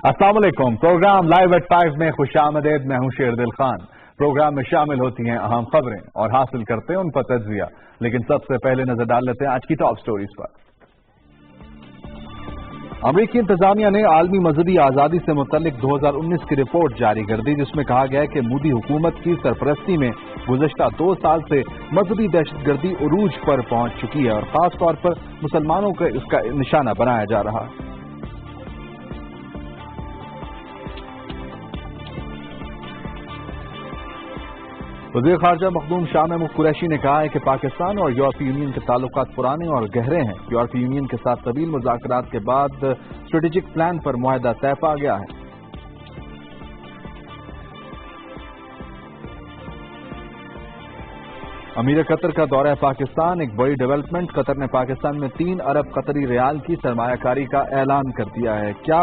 السلام علیکم. Programme live at 5 میں خوش آمدید. میں ہوں شیر دل خان. پروگرام میں شامل ہوتی ہیں اہم خبریں اور حاصل کرتے ہیں ان پر تجزیہ. لیکن سب سے پہلے نظر ڈال لیتے ہیں آج کی ٹاپ سٹوریز پر. امریکی انتظامیہ نے عالمی مذہبی آزادی سے متعلق 2019 کی رپورٹ جاری کر دی، جس میں کہا گیا ہے کہ مودی حکومت کی سرپرستی میں گزشتہ 2 سال سے مذہبی دہشت گردی عروج پر پہنچ چکی ہے اور خاص طور پر مسلمانوں کو اس کا نشانہ بنایا جا رہا ہے. وزیر خارجہ مخدوم شاہ محمود قریشی نے کہا ہے کہ پاکستان اور یورپی یونین کے تعلقات پرانے اور گہرے ہیں. یورپی یونین کے ساتھ طویل مذاکرات کے بعد اسٹریٹجک پلان پر معاہدہ طے پا گیا ہے. امیر قطر کا دورہ پاکستان ایک بڑی ڈیولپمنٹ. قطر نے پاکستان میں 3 ارب قطری ریال کی سرمایہ کاری کا اعلان کر دیا ہے. کیا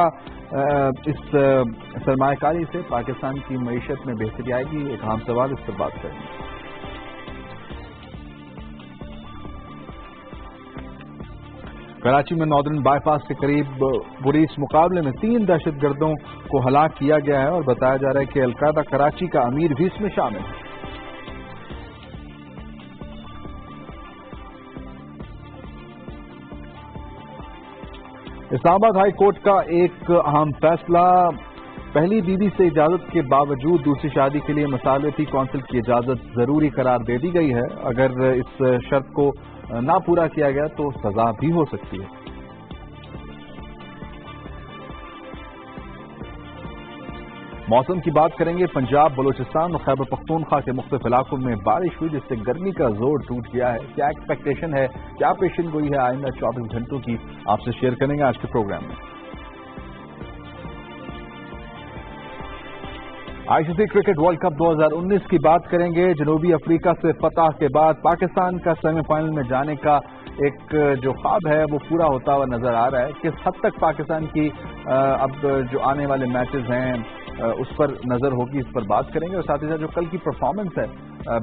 اس سرمایہ کاری سے پاکستان کی معیشت میں بہتری آئے گی؟ ایک اہم سوال، اس پر بات کریں گے. کراچی میں ناردرن بائی پاس کے قریب پولیس مقابلے میں 3 دہشت گردوں کو ہلاک کیا گیا ہے اور بتایا جا رہا ہے کہ القاعدہ کراچی کا امیر بھی اس میں شامل ہے. اسلام آباد ہائی کورٹ کا ایک اہم فیصلہ. پہلی بیوی سے اجازت کے باوجود دوسری شادی کے لیے مصالحتی کونسل کی اجازت ضروری قرار دے دی گئی ہے. اگر اس شرط کو نہ پورا کیا گیا تو سزا بھی ہو سکتی ہے. موسم کی بات کریں گے. پنجاب، بلوچستان اور خیبر پختونخوا کے مختلف علاقوں میں بارش ہوئی، جس سے گرمی کا زور ٹوٹ گیا ہے. کیا ایکسپیکٹیشن ہے، کیا پیشن گوئی ہے آئندہ 24 گھنٹوں کی، آپ سے شیئر کریں گے آج کے پروگرام میں. آئی C C cricket world cup 2019 کی بات کریں گے. جنوبی افریقہ سے فتح کے بعد پاکستان کا سیمی فائنل میں جانے کا ایک جو خواب ہے وہ پورا ہوتا ہوا نظر آ رہا ہے. کس حد تک پاکستان کی اب جو آنے والے میچز ہیں اس پر نظر ہوگی، اس پر بات کریں گے. اور ساتھ ہی ساتھ جو کل کی پرفارمنس ہے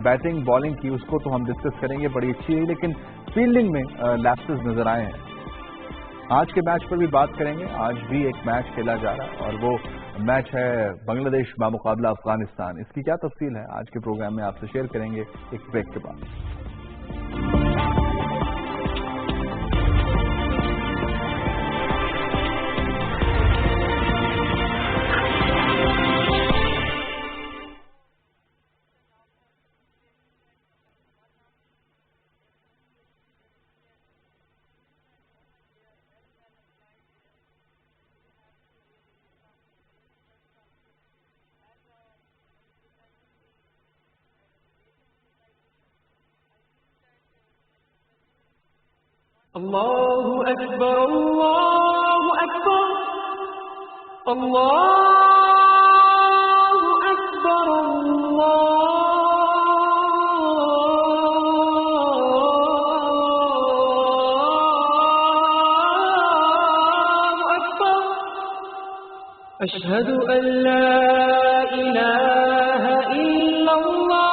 بیٹنگ بالنگ کی، اس کو تو ہم ڈسکس کریں گے. بڑی اچھی رہی لیکن فیلڈنگ میں لیپسز نظر آئے ہیں. آج کے میچ پر بھی بات کریں گے. آج بھی ایک میچ کھیلا جا رہا ہے اور وہ میچ ہے بنگلہ دیش بمقابلہ افغانستان. اس کی کیا تفصیل ہے آج کے پروگرام میں آپ سے شیئر کریں گے ایک بریک کے بعد. اللہ اکبر اللہ اکبر اللہ اکبر اللہ اکبر. اشہد ان لا الہ الا اللہ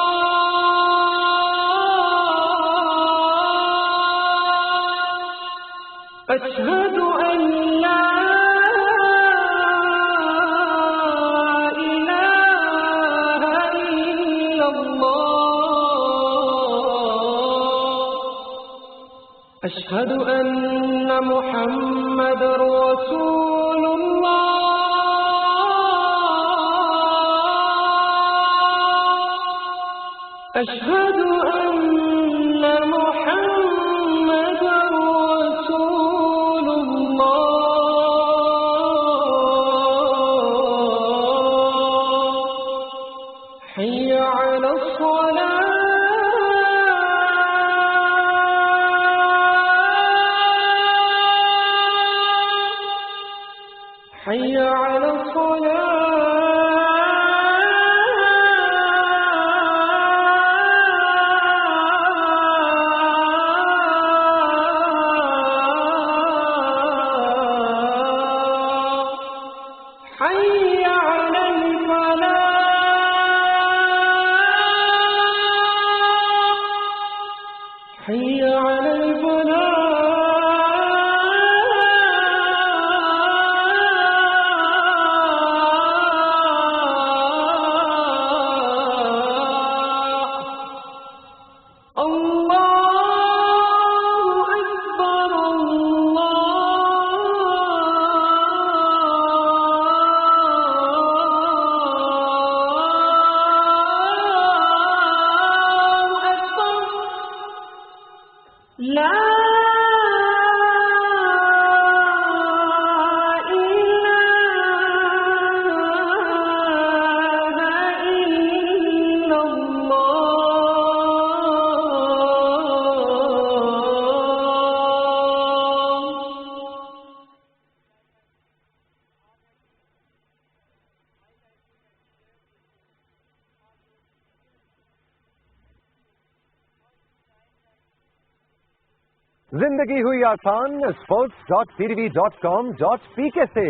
اشہد ان لا الہ الا اللہ اشہد ان محمد رسول اللہ اشہد ان محمد رسول حي على الصلاة حي على الصلاة حي على الفلاح حي على الفلاح زندگی ہوئی آسان sports.tv.com.pk سے،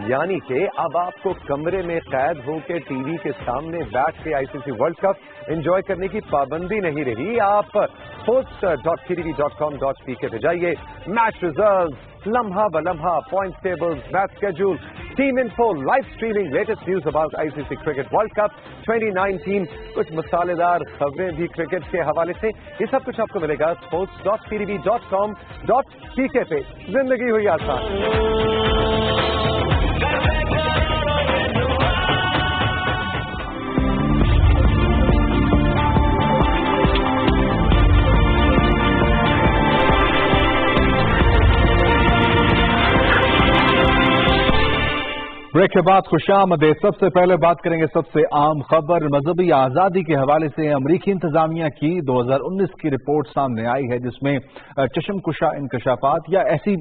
یعنی کہ اب آپ کو کمرے میں قید ہو کے ٹی وی کے سامنے بیٹھ کے آئی سی سی ورلڈ کپ انجوائے کرنے کی پابندی نہیں رہی. آپ sports.tv.com.pk پہ جائیے. میچ ریزلٹس، لمحہ بلمحہ point tables, match schedule, team info, live streaming, latest news about I C C cricket world cup 2019، کچھ مسالے دار خبریں بھی کرکٹ کے حوالے سے. یہ سب کچھ آپ کو ملے گا sports.tv.com.pk پہ. زندگی ہوئی آسان. بریک کے بعد خوش آمدید. سب سے پہلے بات کریں گے سب سے عام خبر. مذہبی آزادی کے حوالے سے امریکی انتظامیہ کی 2019 کی رپورٹ سامنے آئی ہے، جس میں چشم کشا انکشافات یا ایسی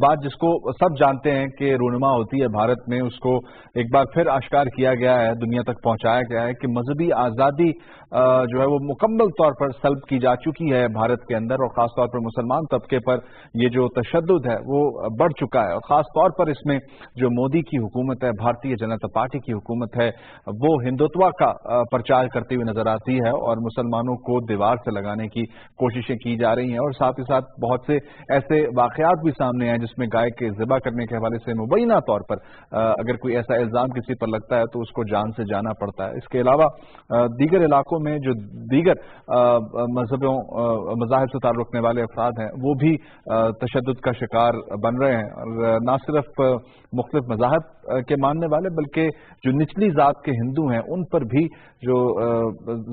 بات جس کو سب جانتے ہیں کہ رونما ہوتی ہے بھارت میں، اس کو ایک بار پھر آشکار کیا گیا ہے، دنیا تک پہنچایا گیا ہے کہ مذہبی آزادی جو ہے وہ مکمل طور پر سلب کی جا چکی ہے بھارت کے اندر، اور خاص طور پر مسلمان طبقے پر یہ جو تشدد ہے وہ بڑھ چکا ہے. اور خاص طور پر اس میں جو مودی کی حکومت ہے، بھارتیہ جنتا پارٹی کی حکومت ہے، وہ ہندوتوا کا پرچار کرتی ہوئی نظر آتی ہے اور مسلمانوں کو دیوار سے لگانے کی کوششیں کی جا رہی ہیں. اور ساتھ ہی ساتھ بہت سے ایسے واقعات بھی سامنے آئے جس میں گائے کے ذبح کرنے کے حوالے سے مبینہ طور پر اگر کوئی ایسا الزام کسی پر لگتا ہے تو اس کو جان سے جانا پڑتا ہے. اس کے علاوہ دیگر علاقوں میں جو دیگر مذاہب سے تعلق رکھنے والے افراد ہیں وہ بھی تشدد کا شکار بن رہے ہیں. اور نہ صرف مختلف مذاہب کے ماننے والے بلکہ جو نچلی ذات کے ہندو ہیں ان پر بھی جو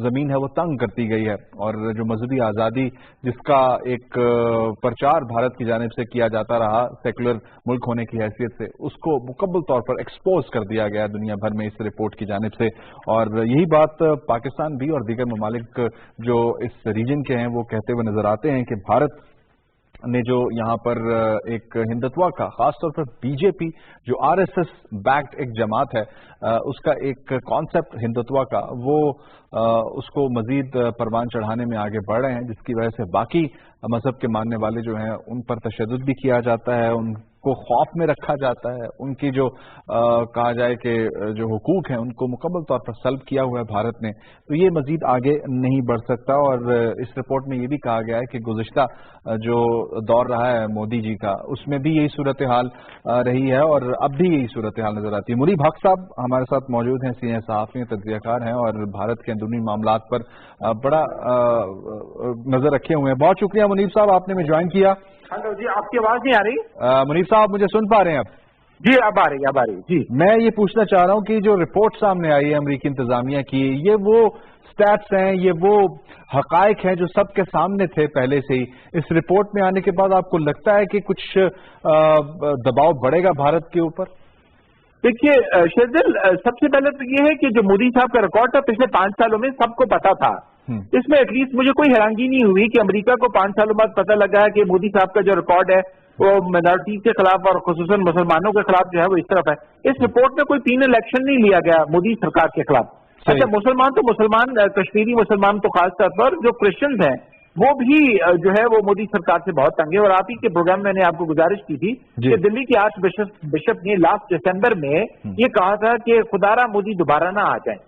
زمین ہے وہ تنگ کرتی گئی ہے. اور جو مذہبی آزادی جس کا ایک پرچار بھارت کی جانب سے کیا جاتا رہا سیکولر ملک ہونے کی حیثیت سے، اس کو مکمل طور پر ایکسپوز کر دیا گیا دنیا بھر میں اس رپورٹ کی جانب سے. اور یہی بات پاکستان بھی اور دیگر ممالک جو اس ریجن کے ہیں وہ کہتے ہوئے نظر آتے ہیں کہ بھارت نے جو یہاں پر ایک ہندتوا کا، خاص طور پر بی جے پی جو آر ایس ایس بیکڈ ایک جماعت ہے، اس کا ایک کانسیپٹ ہندتوا کا، وہ اس کو مزید پروان چڑھانے میں آگے بڑھ رہے ہیں، جس کی وجہ سے باقی مذہب کے ماننے والے جو ہیں ان پر تشدد بھی کیا جاتا ہے، ان کو خوف میں رکھا جاتا ہے، ان کی جو کہا جائے کہ جو حقوق ہیں ان کو مکمل طور پر سلب کیا ہوا ہے بھارت نے. تو یہ مزید آگے نہیں بڑھ سکتا. اور اس رپورٹ میں یہ بھی کہا گیا ہے کہ گزشتہ جو دور رہا ہے مودی جی کا، اس میں بھی یہی صورتحال رہی ہے اور اب بھی یہی صورتحال نظر آتی ہے. منیب حق صاحب ہمارے ساتھ موجود ہیں، سینئر صحافی ہیں، تجزیہ کار ہیں اور بھارت کے اندرونی معاملات پر بڑا نظر رکھے ہوئے ہیں. بہت شکریہ منیب صاحب، آپ نے ہمیں جوائن کیا. ہلو جی، آپ کی آواز نہیں آ رہی؟ منیب صاحب مجھے سن پا رہے ہیں اب؟ جی اب آ رہی جی. میں یہ پوچھنا چاہ رہا ہوں کہ جو رپورٹ سامنے آئی ہے امریکی انتظامیہ کی، یہ وہ سٹیٹس ہیں، یہ وہ حقائق ہیں جو سب کے سامنے تھے پہلے سے ہی. اس رپورٹ میں آنے کے بعد آپ کو لگتا ہے کہ کچھ دباؤ بڑھے گا بھارت کے اوپر؟ دیکھیے شیردل، سب سے پہلے تو یہ ہے کہ جو مودی صاحب کا ریکارڈ تھا پچھلے 5 سالوں میں سب کو پتا تھا. اس میں ایٹ لیسٹ مجھے کوئی حیرانگی نہیں ہوئی کہ امریکہ کو 5 سالوں بعد پتہ لگا ہے کہ مودی صاحب کا جو ریکارڈ ہے وہ مائنورٹیز کے خلاف اور خصوصاً مسلمانوں کے خلاف جو ہے وہ اس طرف ہے. اس رپورٹ میں کوئی 3 الیکشن نہیں لیا گیا مودی سرکار کے خلاف. اچھا، مسلمان تو مسلمان، کشمیری مسلمان تو خاص طور پر جو کرسچنز ہیں وہ بھی جو ہے وہ مودی سرکار سے بہت تنگ ہے. اور آپ ہی کے پروگرام میں نے آپ کو گزارش کی تھی کہ دلی کے آرچ بشپ نے لاسٹ دسمبر میں یہ کہا تھا کہ خدارہ مودی دوبارہ نہ آ جائیں.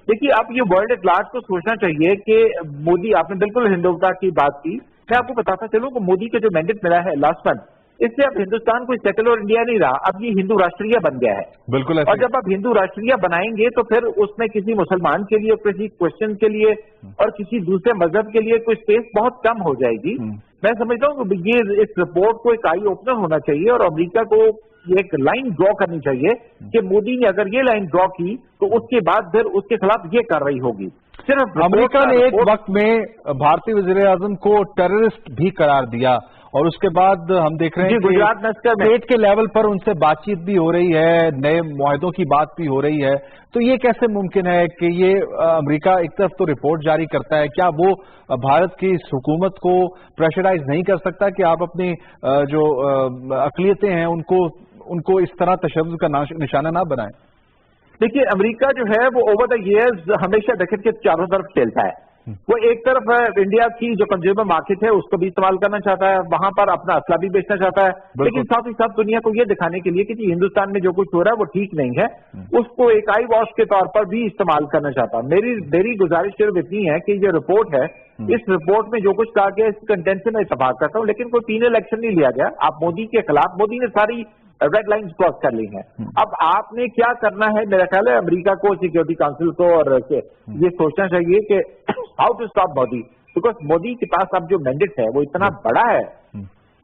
دیکھیے اب یہ ورلڈ ایٹ لارج کو سوچنا چاہیے کہ مودی، آپ نے بالکل ہندوتا کی بات کی، میں آپ کو بتاتا چلوں کہ مودی کا جو مینڈیٹ ملا ہے لاسٹ منتھ، اس سے اب ہندوستان کوئی سیکولر انڈیا نہیں رہا، اب یہ ہندو راشٹریہ بن گیا ہے. بالکل. اور جب آپ ہندو راشٹریہ بنائیں گے تو پھر اس میں کسی مسلمان کے لیے، کسی کرسچن کے لیے اور کسی دوسرے مذہب کے لیے کوئی اسپیس بہت کم ہو جائے گی. میں سمجھتا ہوں کہ یہ اس رپورٹ کو ایک آئی اوپنر ہونا چاہیے اور امریکہ کو یہ ایک لائن ڈرا کرنی چاہیے کہ مودی نے اگر یہ لائن ڈرا کی تو اس کے بعد پھر اس کے خلاف یہ کارروائی ہوگی. صرف امریکہ نے ایک وقت میں بھارتی وزیر اعظم کو ٹیررسٹ بھی قرار دیا اور اس کے بعد ہم دیکھ رہے ہیں گجرات میں اسٹیٹ کے لیول پر ان سے بات چیت بھی ہو رہی ہے، نئے معاہدوں کی بات بھی ہو رہی ہے. تو یہ کیسے ممکن ہے کہ یہ امریکہ ایک طرف تو رپورٹ جاری کرتا ہے، کیا وہ بھارت کی اس حکومت کو پریشرائز نہیں کر سکتا کہ آپ اپنی جو اقلیتیں ہیں ان کو اس طرح تشدد کا نشانہ نہ بنائیں؟ دیکھیے امریکہ جو ہے وہ اوور دا ایئرز ہمیشہ دہشت کے چاروں طرف کھیلتا ہے. वो एक तरफ इंडिया की जो कंज्यूमर मार्केट है उसको भी इस्तेमाल करना चाहता है, वहां पर अपना असला भी बेचना चाहता है, लेकिन साथ ही साथ दुनिया को ये दिखाने के लिए कि जी हिंदुस्तान में जो कुछ हो रहा है वो ठीक नहीं है, उसको एक आई वॉश के तौर पर भी इस्तेमाल करना चाहता है। मेरी गुजारिश सिर्फ इतनी है कि जो रिपोर्ट है, इस रिपोर्ट में जो कुछ कहा गया इस कंटेंट से मैं इत्तेफाक करता हूँ, लेकिन कोई पीनल एक्शन नहीं लिया गया। आप मोदी के खिलाफ, मोदी ने सारी रेड लाइन्स क्रॉस कर ली हैं। अब आपने क्या करना है, मेरा ख्याल है अमेरिका को, सिक्योरिटी काउंसिल को और ये सोचना चाहिए कि how to stop Modi, because Modi के पास अब जो मैंडेट है वो इतना बड़ा है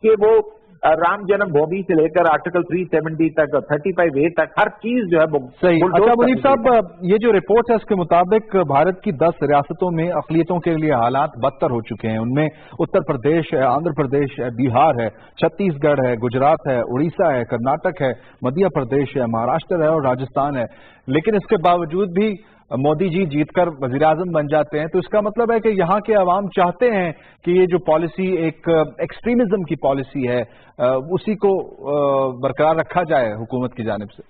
कि वो राम जन्मभूमि से लेकर आर्टिकल 370 तक, 35A तक हर चीज जो है वो सही। अच्छा मुनीब साहब, ये जो रिपोर्ट है उसके मुताबिक भारत की 10 रियासतों में अक़लियतों के लिए हालात बदतर हो चुके हैं। उनमें उत्तर प्रदेश है, आंध्र प्रदेश है, बिहार है, छत्तीसगढ़ है, गुजरात है, उड़ीसा है, कर्नाटक है, मध्य प्रदेश है, महाराष्ट्र है और राजस्थान है। लेकिन इसके बावजूद भी मोदी जी जीतकर वज़ीर-ए-आज़म बन जाते हैं, तो इसका मतलब है कि यहाँ के अवाम चाहते हैं कि ये जो पॉलिसी एक एक्सट्रीमिज्म की पॉलिसी है उसी को बरकरार रखा जाए हुकूमत की जानिब से।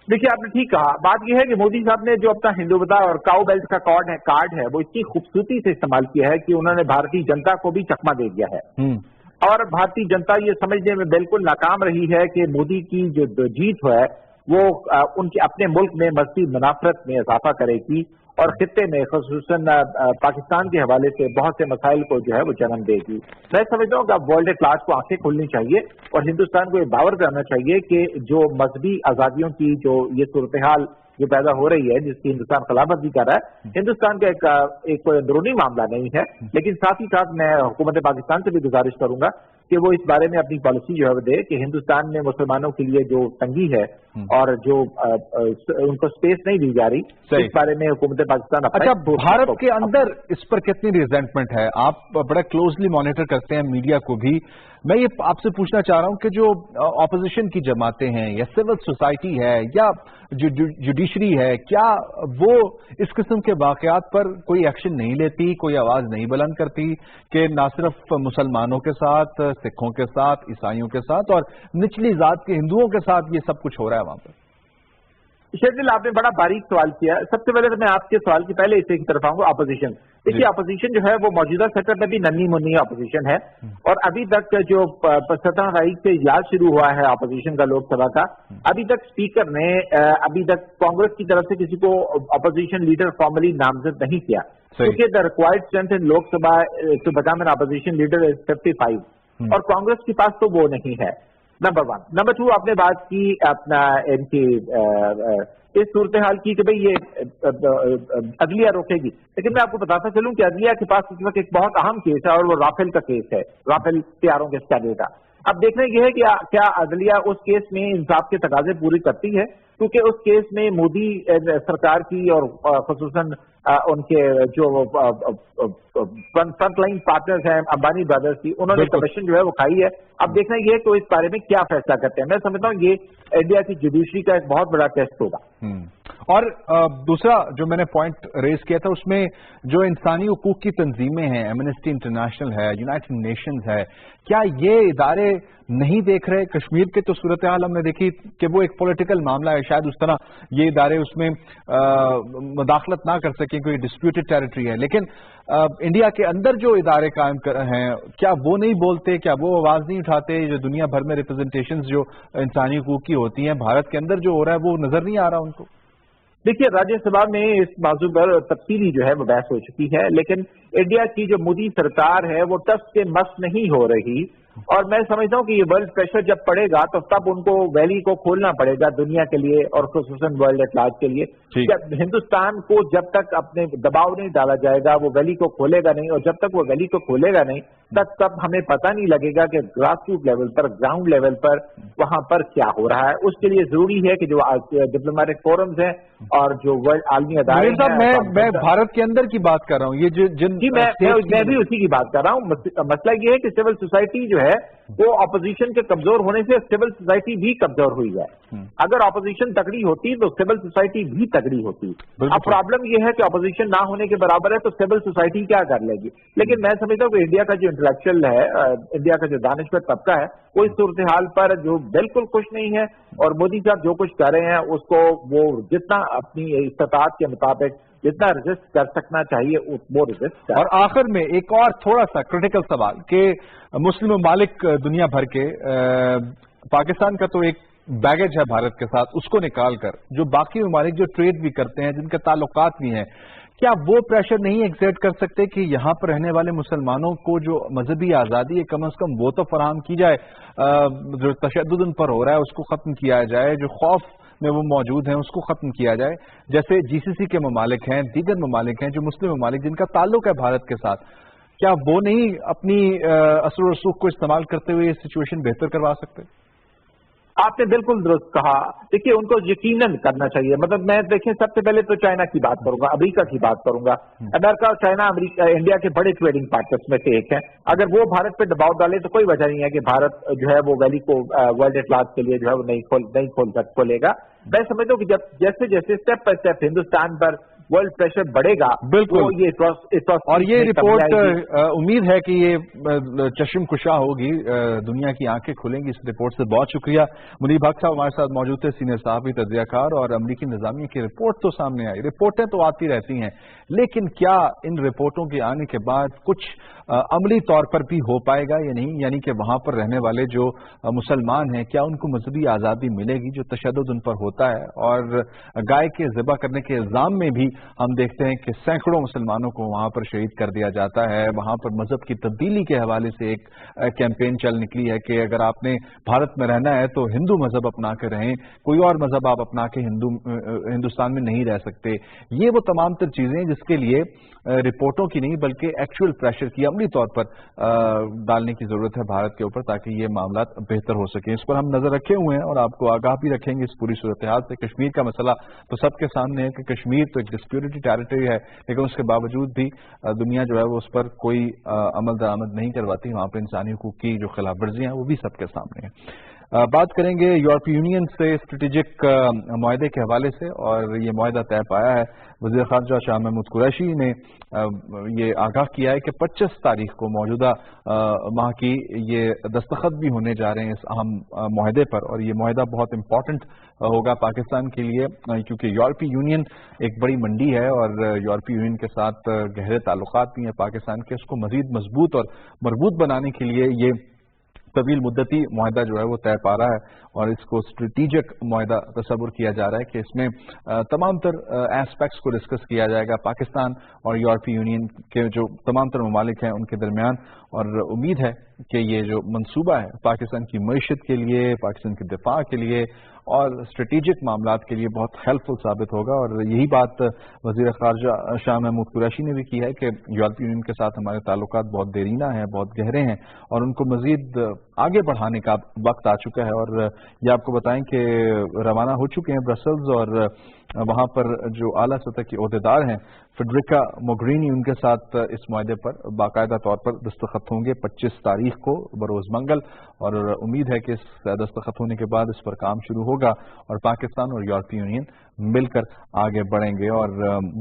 देखिए आपने ठीक कहा। बात यह है कि मोदी साहब ने जो अपना हिंदुत्व और काउ बेल्ट का कार्ड है वो इतनी खूबसूरती से इस्तेमाल किया है कि उन्होंने भारतीय जनता को भी चकमा दे दिया है, और भारतीय जनता ये समझने में बिल्कुल नाकाम रही है कि मोदी की जो जीत है वो उनके अपने मुल्क में मज़ीद मुनाफरत में इजाफा करेगी और खित्ते में ख़ुसूसन पाकिस्तान के हवाले से बहुत से मसाइल को जो है वो जन्म देगी। मैं समझता हूँ कि अब वर्ल्ड क्लास को आंखें खोलनी चाहिए और हिंदुस्तान को ये बावर करना चाहिए कि जो मजहबी आज़ादियों की जो ये सूरत हाल जो पैदा हो रही है, जिसकी हिंदुस्तान खिलाफत भी कर रहा है, हिंदुस्तान का एक कोई अंदरूनी मामला नहीं है, लेकिन साथ ही साथ मैं हुकूमत पाकिस्तान से भी गुजारिश करूंगा कि वो इस बारे में अपनी पॉलिसी जो है वो दे कि हिंदुस्तान में मुसलमानों के लिए जो तंगी है और जो उनको स्पेस नहीं दी जा रही, इस बारे में हुकूमत पाकिस्तान। अच्छा, भारत के अंदर इस पर कितनी रिजेंटमेंट है? आप बड़ा क्लोजली मॉनिटर करते हैं मीडिया को भी। मैं ये आपसे पूछना चाह रहा हूं कि जो ऑपोजिशन की जमातें हैं या सिविल सोसाइटी है या जुडिशरी है, क्या वो इस किस्म के वाकयात पर कोई एक्शन नहीं लेती, कोई आवाज नहीं बुलंद करती कि ना सिर्फ मुसलमानों के साथ, सिखों के साथ, ईसाइयों के साथ और निचली जात के हिंदुओं के साथ ये सब कुछ हो रहा है वहां पर? शेरदिल, आपने बड़ा बारीक सवाल किया। सबसे पहले तो मैं आपके सवाल की पहले इसे की तरफ आऊंगा, अपोजिशन। देखिए, अपोजिशन जो है वो मौजूदा सेक्टर में भी नन्ही मुन्नी अपोजिशन है और अभी तक जो 17 तारीख से इजलास शुरू हुआ है अपोजिशन का लोकसभा का, अभी तक स्पीकर ने अभी तक कांग्रेस की तरफ से किसी को अपोजिशन लीडर फॉर्मली नामजद नहीं किया, क्योंकि the required strength in Lok Sabha to become an opposition leader is 55 और कांग्रेस के पास तो वो नहीं है, नंबर 1। नंबर 2, आपने बात की अपना इनकी इस सूरत हाल की कि भाई ये अदलिया रोकेगी, लेकिन मैं आपको बताता चलूं कि अदलिया के पास इस वक्त एक बहुत अहम केस है और वो राफेल का केस है, राफेल तैयारों के स्कैंडल का। अब देखना यह है कि क्या अदलिया उस केस में इंसाफ के तकाजे पूरी करती है, क्योंकि उस केस में मोदी सरकार की और खुसूसन उनके जो फ्रंट लाइन पार्टनर्स हैं अंबानी ब्रदर्स की, उन्होंने कमीशन जो है वो खाई है। अब देखना ये है कि इस बारे में क्या फैसला करते हैं। मैं समझता हूँ ये इंडिया की जुडिशरी का एक बहुत बड़ा टेस्ट होगा। और दूसरा जो मैंने पॉइंट रेज किया था उसमें जो इंसानी हुकूक की तंजीमें हैं, एमनेस्टी इंटरनेशनल है, यूनाइटेड नेशंस है, क्या ये इदारे नहीं देख रहे? कश्मीर के तो सूरत हाल हमने देखी कि वो एक पॉलिटिकल मामला है, शायद उस तरह ये इदारे उसमें मुदाखलत ना कर सकें, कोई डिस्प्यूटेड टेरिटरी है, लेकिन इंडिया के अंदर जो इदारे कायम हैं क्या वो नहीं बोलते, क्या वो आवाज नहीं उठाते? जो दुनिया भर में रिप्रेजेंटेशंस जो इंसानी हुकूक की होती हैं, भारत के अंदर जो हो रहा है वो नजर नहीं आ रहा उनको? देखिए, राज्यसभा में इस मौजू पर तफसीली जो है वो बहस हो चुकी है, लेकिन इंडिया की जो मोदी सरकार है वो टस से मस नहीं हो रही और मैं समझता हूँ कि ये वर्ल्ड प्रेशर जब पड़ेगा तो तब उनको वैली को खोलना पड़ेगा दुनिया के लिए और खुसूसन वर्ल्ड एट लार्ज के लिए। जब हिंदुस्तान को जब तक अपने दबाव नहीं डाला जाएगा वो वैली को खोलेगा नहीं, और जब तक वो वैली को खोलेगा नहीं तब हमें पता नहीं लगेगा कि ग्रास रूट लेवल पर, ग्राउंड लेवल पर वहां पर क्या हो रहा है। उसके लिए जरूरी है कि जो डिप्लोमेटिक फोरम्स हैं और जो वर्ल्ड आलमी अदारे हैं। मैं भारत के अंदर की बात कर रहा हूँ, ये जिन मैं भी उसी की बात कर रहा हूँ। मसला ये है कि सिविल सोसाइटी जो है وہ اپوزیشن کے کمزور ہونے سے سول سوسائٹی بھی کمزور ہوئی ہے. اگر اپوزیشن تگڑی ہوتی تو سول سوسائٹی بھی تگڑی ہوتی. اب پرابلم یہ ہے کہ اپوزیشن نہ ہونے کے برابر ہے تو سول سوسائٹی کیا کر لے گی. لیکن میں سمجھتا ہوں کہ انڈیا کا جو انٹلیکچوئل ہے، انڈیا کا جو دانشور طبقہ ہے، وہ اس صورتحال پر جو بالکل خوش نہیں ہے، اور مودی صاحب جو کچھ کر رہے ہیں اس کو وہ جتنا اپنی استطاعت کے مطابق جتنا ریزسٹ کر سکنا چاہیے وہ ریزسٹ کر. اور آخر میں ایک اور تھوڑا سا کریٹیکل سوال کہ مسلم ممالک دنیا بھر کے پاکستان کا تو ایک بیگیج ہے بھارت کے ساتھ، اس کو نکال کر جو باقی ممالک جو ٹریڈ بھی کرتے ہیں، جن کے تعلقات بھی ہیں، کیا وہ پریشر نہیں ایگزرٹ کر سکتے کہ یہاں پر رہنے والے مسلمانوں کو جو مذہبی آزادی ہے کم از کم وہ تو فراہم کی جائے، جو تشدد ان پر ہو رہا ہے اس کو ختم کیا جائے، جو خوف میں وہ موجود ہیں اس کو ختم کیا جائے، جیسے جی سی سی کے ممالک ہیں، دیگر ممالک ہیں جو مسلم ممالک جن کا تعلق ہے بھارت کے ساتھ، کیا وہ نہیں اپنی اثر و رسوخ کو استعمال کرتے ہوئے یہ سچویشن بہتر کروا سکتے؟ آپ نے بالکل درست کہا. دیکھیے ان کو یقیناً کرنا چاہیے. مطلب میں دیکھیں سب سے پہلے تو چائنا کی بات کروں گا، امریکہ کی بات کروں گا. امریکہ اور چائنا انڈیا کے بڑے ٹریڈنگ پارٹنرز میں سے ایک ہیں. اگر وہ بھارت پہ دباؤ ڈالے تو کوئی وجہ نہیں ہے کہ بھارت جو ہے وہ ویلی کو ورلڈ اطلاعات کے لیے جو ہے وہ نہیں کھولے گا. میں سمجھتا ہوں کہ جب جیسے جیسے step by step Hindustan per world pressure بڑھے گا، بالکل. اور یہ رپورٹ امید ہے کہ یہ چشم کشا ہوگی، دنیا کی آنکھیں کھلیں گی اس رپورٹ سے. بہت شکریہ. منیب حق صاحب ہمارے ساتھ موجود تھے، سینئر صحافی، تجزیہ کار، اور امریکی انتظامیہ کی رپورٹ تو سامنے آئی. رپورٹیں تو آتی رہتی ہیں، لیکن کیا ان رپورٹوں کے آنے کے بعد کچھ عملی طور پر بھی ہو پائے گا یا نہیں؟ یعنی کہ وہاں پر رہنے والے جو مسلمان ہیں کیا ان کو مذہبی آزادی ملے گی؟ جو تشدد ان پر ہوتا ہے، اور گائے کے ذبح کرنے کے الزام میں بھی ہم دیکھتے ہیں کہ سینکڑوں مسلمانوں کو وہاں پر شہید کر دیا جاتا ہے. وہاں پر مذہب کی تبدیلی کے حوالے سے ایک کیمپین چل نکلی ہے کہ اگر آپ نے بھارت میں رہنا ہے تو ہندو مذہب اپنا کے رہیں، کوئی اور مذہب آپ اپنا کے ہندوستان میں نہیں رہ سکتے. یہ وہ تمام تر چیزیں جس کے لیے رپورٹوں کی نہیں بلکہ ایکچوئل پریشر کی عملی طور پر ڈالنے کی ضرورت ہے بھارت کے اوپر، تاکہ یہ معاملات بہتر ہو سکیں. اس پر ہم نظر رکھے ہوئے ہیں اور آپ کو آگاہ بھی رکھیں گے اس پوری صورتحال سے. کشمیر کا مسئلہ تو سب کے سامنے ہے کہ کشمیر تو ایک ڈسپیوٹڈ ٹیریٹری ہے، لیکن اس کے باوجود بھی دنیا جو ہے وہ اس پر کوئی عمل درآمد نہیں کرواتی. وہاں پہ انسانی حقوق کی جو خلاف ورزیاں ہیں وہ بھی سب کے سامنے ہیں. بات کریں گے یورپی یونین سے اسٹریٹجک معاہدے کے حوالے سے، اور یہ معاہدہ طے پایا ہے. وزیر خارجہ شاہ محمود قریشی نے یہ آگاہ کیا ہے کہ 25 تاریخ کو موجودہ ماہ کی یہ دستخط بھی ہونے جا رہے ہیں اس اہم معاہدے پر. اور یہ معاہدہ بہت امپورٹنٹ ہوگا پاکستان کے لیے، کیونکہ یورپی یونین ایک بڑی منڈی ہے اور یورپی یونین کے ساتھ گہرے تعلقات بھی ہیں پاکستان کے. اس کو مزید مضبوط اور مربوط بنانے کے لیے یہ طویل مدتی معاہدہ جو ہے وہ طے پا رہا ہے، اور اس کو اسٹریٹجک معاہدہ تصور کیا جا رہا ہے کہ اس میں تمام تر ایسپیکٹس کو ڈسکس کیا جائے گا پاکستان اور یورپی یونین کے جو تمام تر ممالک ہیں ان کے درمیان. اور امید ہے کہ یہ جو منصوبہ ہے پاکستان کی معیشت کے لیے، پاکستان کے دفاع کے لیے اور اسٹریٹجک معاملات کے لیے بہت ہیلپ فل ثابت ہوگا. اور یہی بات وزیر خارجہ شاہ محمود قریشی نے بھی کی ہے کہ یورپی یونین کے ساتھ ہمارے تعلقات بہت دیرینہ ہیں، بہت گہرے ہیں، اور ان کو مزید آگے بڑھانے کا وقت آ چکا ہے. اور یہ آپ کو بتائیں کہ روانہ ہو چکے ہیں برسلز، اور وہاں پر جو اعلیٰ سطح کے عہدیدار ہیں فیڈریکا موگرینی، ان کے ساتھ اس معاہدے پر باقاعدہ طور پر دستخط ہوں گے 25 تاریخ کو بروز منگل. اور امید ہے کہ اس دستخط ہونے کے بعد اس پر کام شروع ہوگا اور پاکستان اور یورپی یونین مل کر آگے بڑھیں گے. اور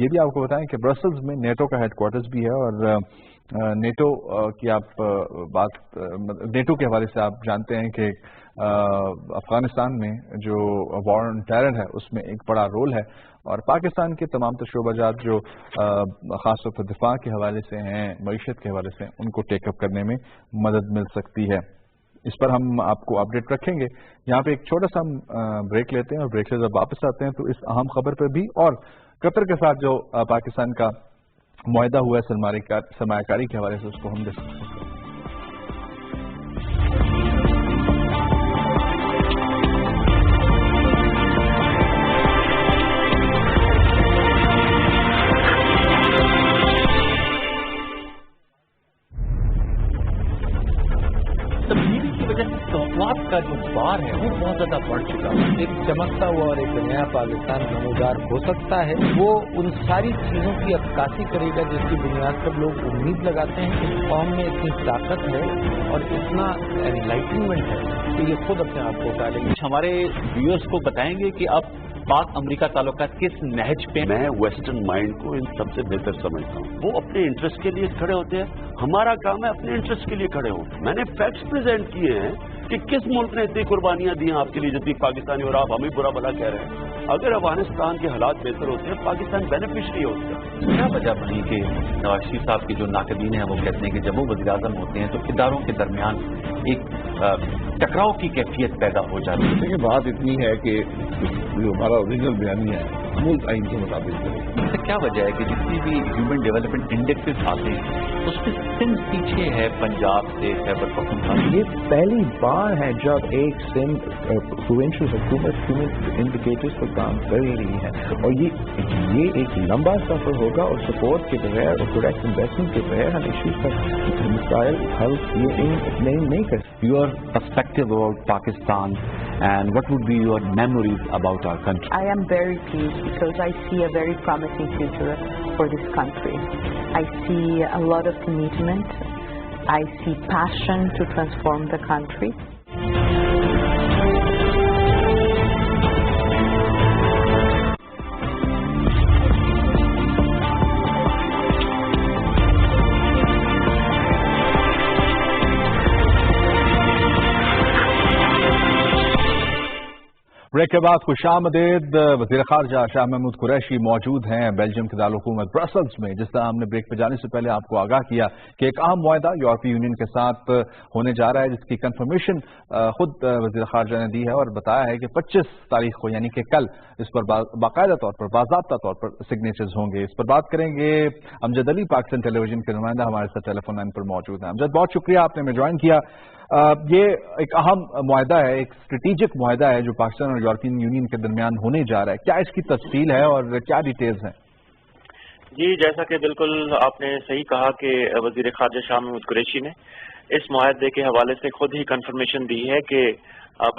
یہ بھی آپ کو بتائیں کہ برسلز میں نیٹو کا ہیڈ کوارٹرز بھی ہے، اور نیٹو کی آپ بات نیٹو کے حوالے سے آپ جانتے ہیں کہ افغانستان میں جو وار آن ٹیرر ہے اس میں ایک بڑا رول ہے، اور پاکستان کے تمام تر شعبہ جات جو خاص طور پر دفاع کے حوالے سے ہیں، معیشت کے حوالے سے، ان کو ٹیک اپ کرنے میں مدد مل سکتی ہے. اس پر ہم آپ کو اپڈیٹ رکھیں گے. یہاں پہ ایک چھوٹا سا ہم بریک لیتے ہیں، اور بریک سے جب واپس آتے ہیں تو اس اہم خبر پر بھی اور قطر کے ساتھ جو پاکستان کا معاہدہ ہوا ہے سرمایہ کاری کے حوالے سے، اس کو ہم ڈسکس کریں گے. تبدیلی کی وجہ سے توقعات کا جو बार है वो बहुत ज्यादा बढ़ चुका है। एक चमकता हुआ और एक नया पाकिस्तान नमूदार हो सकता है, वो उन सारी चीजों की अक्कासी करेगा जिसकी बुनियाद पर लोग उम्मीद लगाते हैं। इस कौम में इतनी ताकत है और इतना एनलाइटनमेंट है कि ये खुद अपने आप को उतारेगी। हमारे व्यूअर्स को बताएंगे कि अब पाक अमेरिका ताल्लुकात किस नहज पे। मैं वेस्टर्न माइंड को इन सबसे बेहतर समझता हूँ। वो अपने इंटरेस्ट के लिए खड़े होते हैं, हमारा काम है अपने इंटरेस्ट के लिए खड़े हो। मैंने फैक्ट्स प्रेजेंट किए हैं कि किस मुल्क ने इतनी कुर्बानियां दी हैं आपके लिए जितनी पाकिस्तानी, और आप हमें बुरा भला कह रहे हैं। अगर अफगानिस्तान के हालात बेहतर होते हैं, पाकिस्तान बेनिफिशरी होता है। क्या वजह बनी कि नवाज शरीफ साहब के जो नाकदीन हैं वो कहते हैं कि जब वो वज़ीर आज़म होते हैं तो इदारों के दरमियान एक टकराव की कैफियत पैदा हो जाती है? देखिए, बात इतनी है कि जो हमारा ओरिजिनल बयानी है मुल्क आइन के मुताबिक है। इससे क्या वजह है कि जितनी भी ह्यूमन डेवलपमेंट इंडेक्सेस आते हैं उसमें सिंध पीछे है पंजाब से खैबर पख्तूनख्वा। ये पहली बार है जब एक सिंध प्रोविंशियल हुकूमत ह्यूमन इंडिकेटर्स पर काम कर रही है, और ये एक लंबा सफर होगा और सपोर्ट के बगैर और डायरेक्ट इन्वेस्टमेंट के बगैर हम इश्यूज का मिसाइल हल नहीं कर सकते। Your perspective about Pakistan and what would be your memories about our country? I am very pleased because I see a very promising future for this country. I see a lot of commitment. I see passion to transform the country. Break के बाद खुशामदीद। वज़ीर ख़ारजा शाह महमूद कुरैशी मौजूद हैं Belgium के दारुल-हुकूमत Brussels में। जिस तरह हमने ब्रेक पे जाने से पहले आपको आगाह किया कि एक अहम मुआहदा यूरोपीय यूनियन के साथ होने जा रहा है, जिसकी कंफर्मेशन खुद वज़ीर ख़ारजा ने दी है और बताया है कि 25 तारीख को यानी कि कल इस पर बाकायदा तौर पर, बाज़ाब्ता तौर पर सिग्नेचर्स होंगे। इस पर बात करेंगे अमजद अली, पाकिस्तान टेलीविजन के नुमाइंदा हमारे साथ टेलीफोन लाइन पर मौजूद हैं। अमजद, बहुत शुक्रिया आपने हमें ज्वाइन किया। ये एक अहम मुआहदा है, एक स्ट्रेटेजिक मुआहदा है जो पाकिस्तान और यूरोपियन यूनियन के दरमियान होने जा रहा है। क्या इसकी तफसील है और क्या डिटेल्स हैं? जी, जैसा कि बिल्कुल आपने सही कहा कि वज़ीर ख़ारजा शाह महमूद कुरैशी ने इस मुआहदे के हवाले से खुद ही कंफर्मेशन दी है कि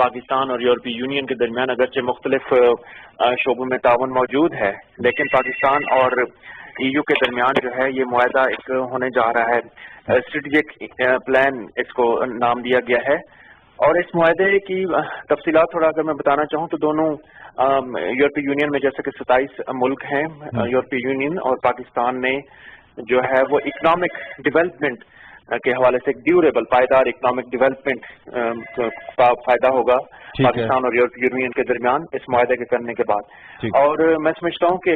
पाकिस्तान और यूरोपीय यूनियन के दरमियान अगरचे मुख्तलिफ शोबों में ताउन मौजूद है, लेकिन पाकिस्तान और EU के दरमियान जो है ये मुआहदा एक होने जा रहा है। स्ट्रेटेजिक प्लान इसको नाम दिया गया है। और इस मुआहदे की तफसीलात थोड़ा अगर मैं बताना चाहूँ तो दोनों यूरोपीय यूनियन में जैसे कि 27 मुल्क हैं यूरोपीय यूनियन और पाकिस्तान ने जो है वो इकोनॉमिक डेवलपमेंट के हवाले से एक ड्यूरेबल पायदार इकोनॉमिक डेवलपमेंट का फायदा होगा पाकिस्तान और यूरोपीय यूनियन के दरमियान इस मुआहदे के करने के बाद। और मैं समझता हूँ कि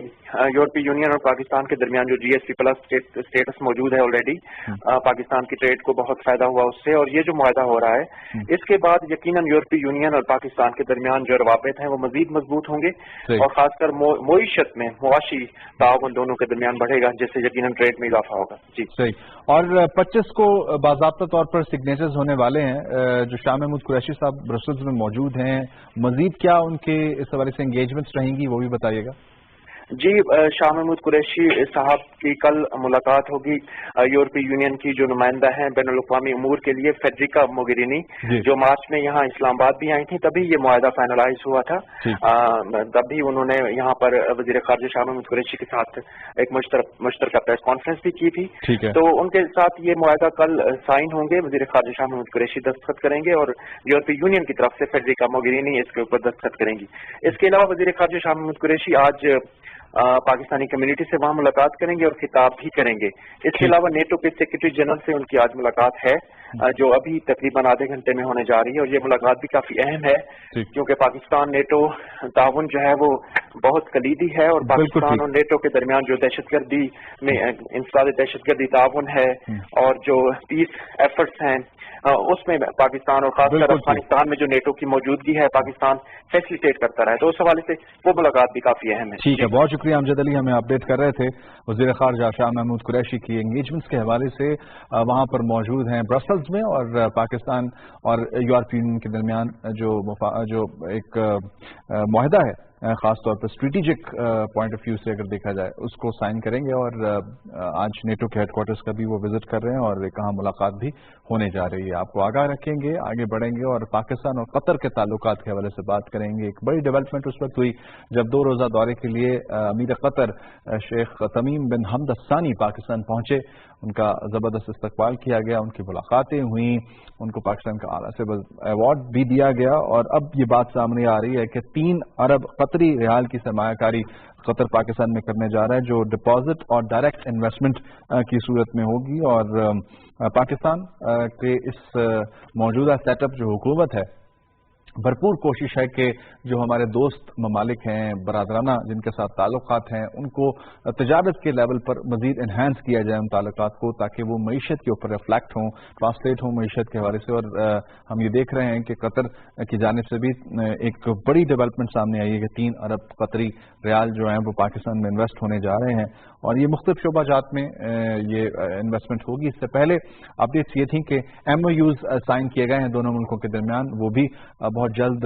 यूरोपीय यूनियन और पाकिस्तान के दरमियान जो GSP प्लस स्टेटस मौजूद है ऑलरेडी, पाकिस्तान की ट्रेड को बहुत फायदा हुआ उससे, और ये जो मुआहदा हो रहा है इसके बाद यकीनन यूरोपीय यूनियन और पाकिस्तान के दरमियान जो रवाबित हैं वो मजीद मजबूत होंगे और खासकर मोईशत में मुआशी ताउन दोनों के दरमियान बढ़ेगा, जिससे यकीनन ट्रेड में इजाफा होगा। जी सही। और 25 को बाज़ाब्ता तौर पर सिग्नेचर्स होने वाले हैं जो शाह महमूद कुरैशी साहब ब्रसल्स में मौजूद हैं। मजीद क्या उनके इस हवाले से एंगेजमेंट्स रहेंगी वो भी बताइएगा। जी, शाह महमूद कुरैशी साहब की कल मुलाकात होगी यूरोपीय यूनियन की जो नुमाइंदा हैं बैनुल अक़वामी उमूर के लिए फेडरिका मोगेरिनी, जो मार्च में यहाँ इस्लामाबाद भी आई थी, तभी ये मुआहदा फाइनलाइज हुआ था। तभी उन्होंने यहाँ पर वज़ीर ख़ारजा शाह महमूद कुरैशी के साथ एक मुश्तरका प्रेस कॉन्फ्रेंस भी की थी। तो उनके साथ ये मुआहदा कल साइन होंगे, वज़ीर ख़ारजा शाह महमूद कुरैशी दस्तखत करेंगे और यूरोपीय यूनियन की तरफ से फेडरिका मोगेरिनी इसके ऊपर दस्तखत करेंगी। इसके अलावा वज़ीर ख़ारजा शाह महमूद कुरैशी आज पाकिस्तानी कम्युनिटी से वहाँ मुलाकात करेंगे और खिताब भी करेंगे। इसके अलावा नेटो के सेक्रेटरी जनरल से उनकी आज मुलाकात है जो अभी तकरीबन आधे घंटे में होने जा रही है, और ये मुलाकात भी काफी अहम है क्योंकि पाकिस्तान नेटो ताउन जो है वो बहुत कलीदी है, और पाकिस्तान और नेटो के दरमियान जो दहशतगर्दी में इंसदाद दहशतगर्दी ताउन है और जो पीस एफर्ट्स हैं उसमें पाकिस्तान और खासकर अफगानिस्तान में जो नेटो की मौजूदगी है पाकिस्तान फैसिलिटेट करता रहा है, तो उस हवाले से वो मुलाकात भी काफी अहम है। ठीक है, बहुत शुक्रिया अमजद अली, हमें अपडेट कर रहे थे वज़ीर ख़ारजा शाह महमूद कुरैशी की एंगेजमेंट्स के हवाले से। वहाँ पर मौजूद हैं ब्रसल्स में, और पाकिस्तान और यूरोपीय यूनियन के दरमियान जो एक मुआहदा है خاص طور پر اسٹریٹجک پوائنٹ آف ویو سے اگر دیکھا جائے اس کو سائن کریں گے، اور آج نیٹو کے ہیڈ کوارٹرز کا بھی وہ وزٹ کر رہے ہیں اور ایک اہم ملاقات بھی ہونے جا رہی ہے. آپ کو آگاہ رکھیں گے، آگے بڑھیں گے اور پاکستان اور قطر کے تعلقات کے حوالے سے بات کریں گے. ایک بڑی ڈیولپمنٹ اس وقت ہوئی جب 2 روزہ دورے کے لیے امیر قطر شیخ تمیم بن حمد الثانی پاکستان پہنچے. ان کا زبردست استقبال کیا گیا، ان کی ملاقاتیں ہوئیں، ان کو پاکستان کا اعلیٰ سے ایوارڈ بھی دیا گیا. اور اب یہ بات سامنے آ رہی ہے کہ 3 ارب قطری ریال کی سرمایہ کاری قطر پاکستان میں کرنے جا رہا ہے، جو ڈپازٹ اور ڈائریکٹ انویسٹمنٹ کی صورت میں ہوگی. اور پاکستان کے اس موجودہ سیٹ اپ جو حکومت ہے، بھرپور کوشش ہے کہ جو ہمارے دوست ممالک ہیں، برادرانہ جن کے ساتھ تعلقات ہیں، ان کو تجارت کے لیول پر مزید انہینس کیا جائے ان تعلقات کو، تاکہ وہ معیشت کے اوپر ریفلیکٹ ہوں، ٹرانسلیٹ ہوں معیشت کے حوالے سے. اور ہم یہ دیکھ رہے ہیں کہ قطر کی جانب سے بھی ایک بڑی ڈیولپمنٹ سامنے آئی ہے کہ 3 ارب قطری ریال جو ہیں وہ پاکستان میں انویسٹ ہونے جا رہے ہیں، اور یہ مختلف شعبہ جات میں یہ انویسٹمنٹ ہوگی. اس سے پہلے اپڈیٹس یہ تھیں کہ MOUs سائن کیے گئے ہیں دونوں ملکوں کے درمیان، وہ بھی بہت جلد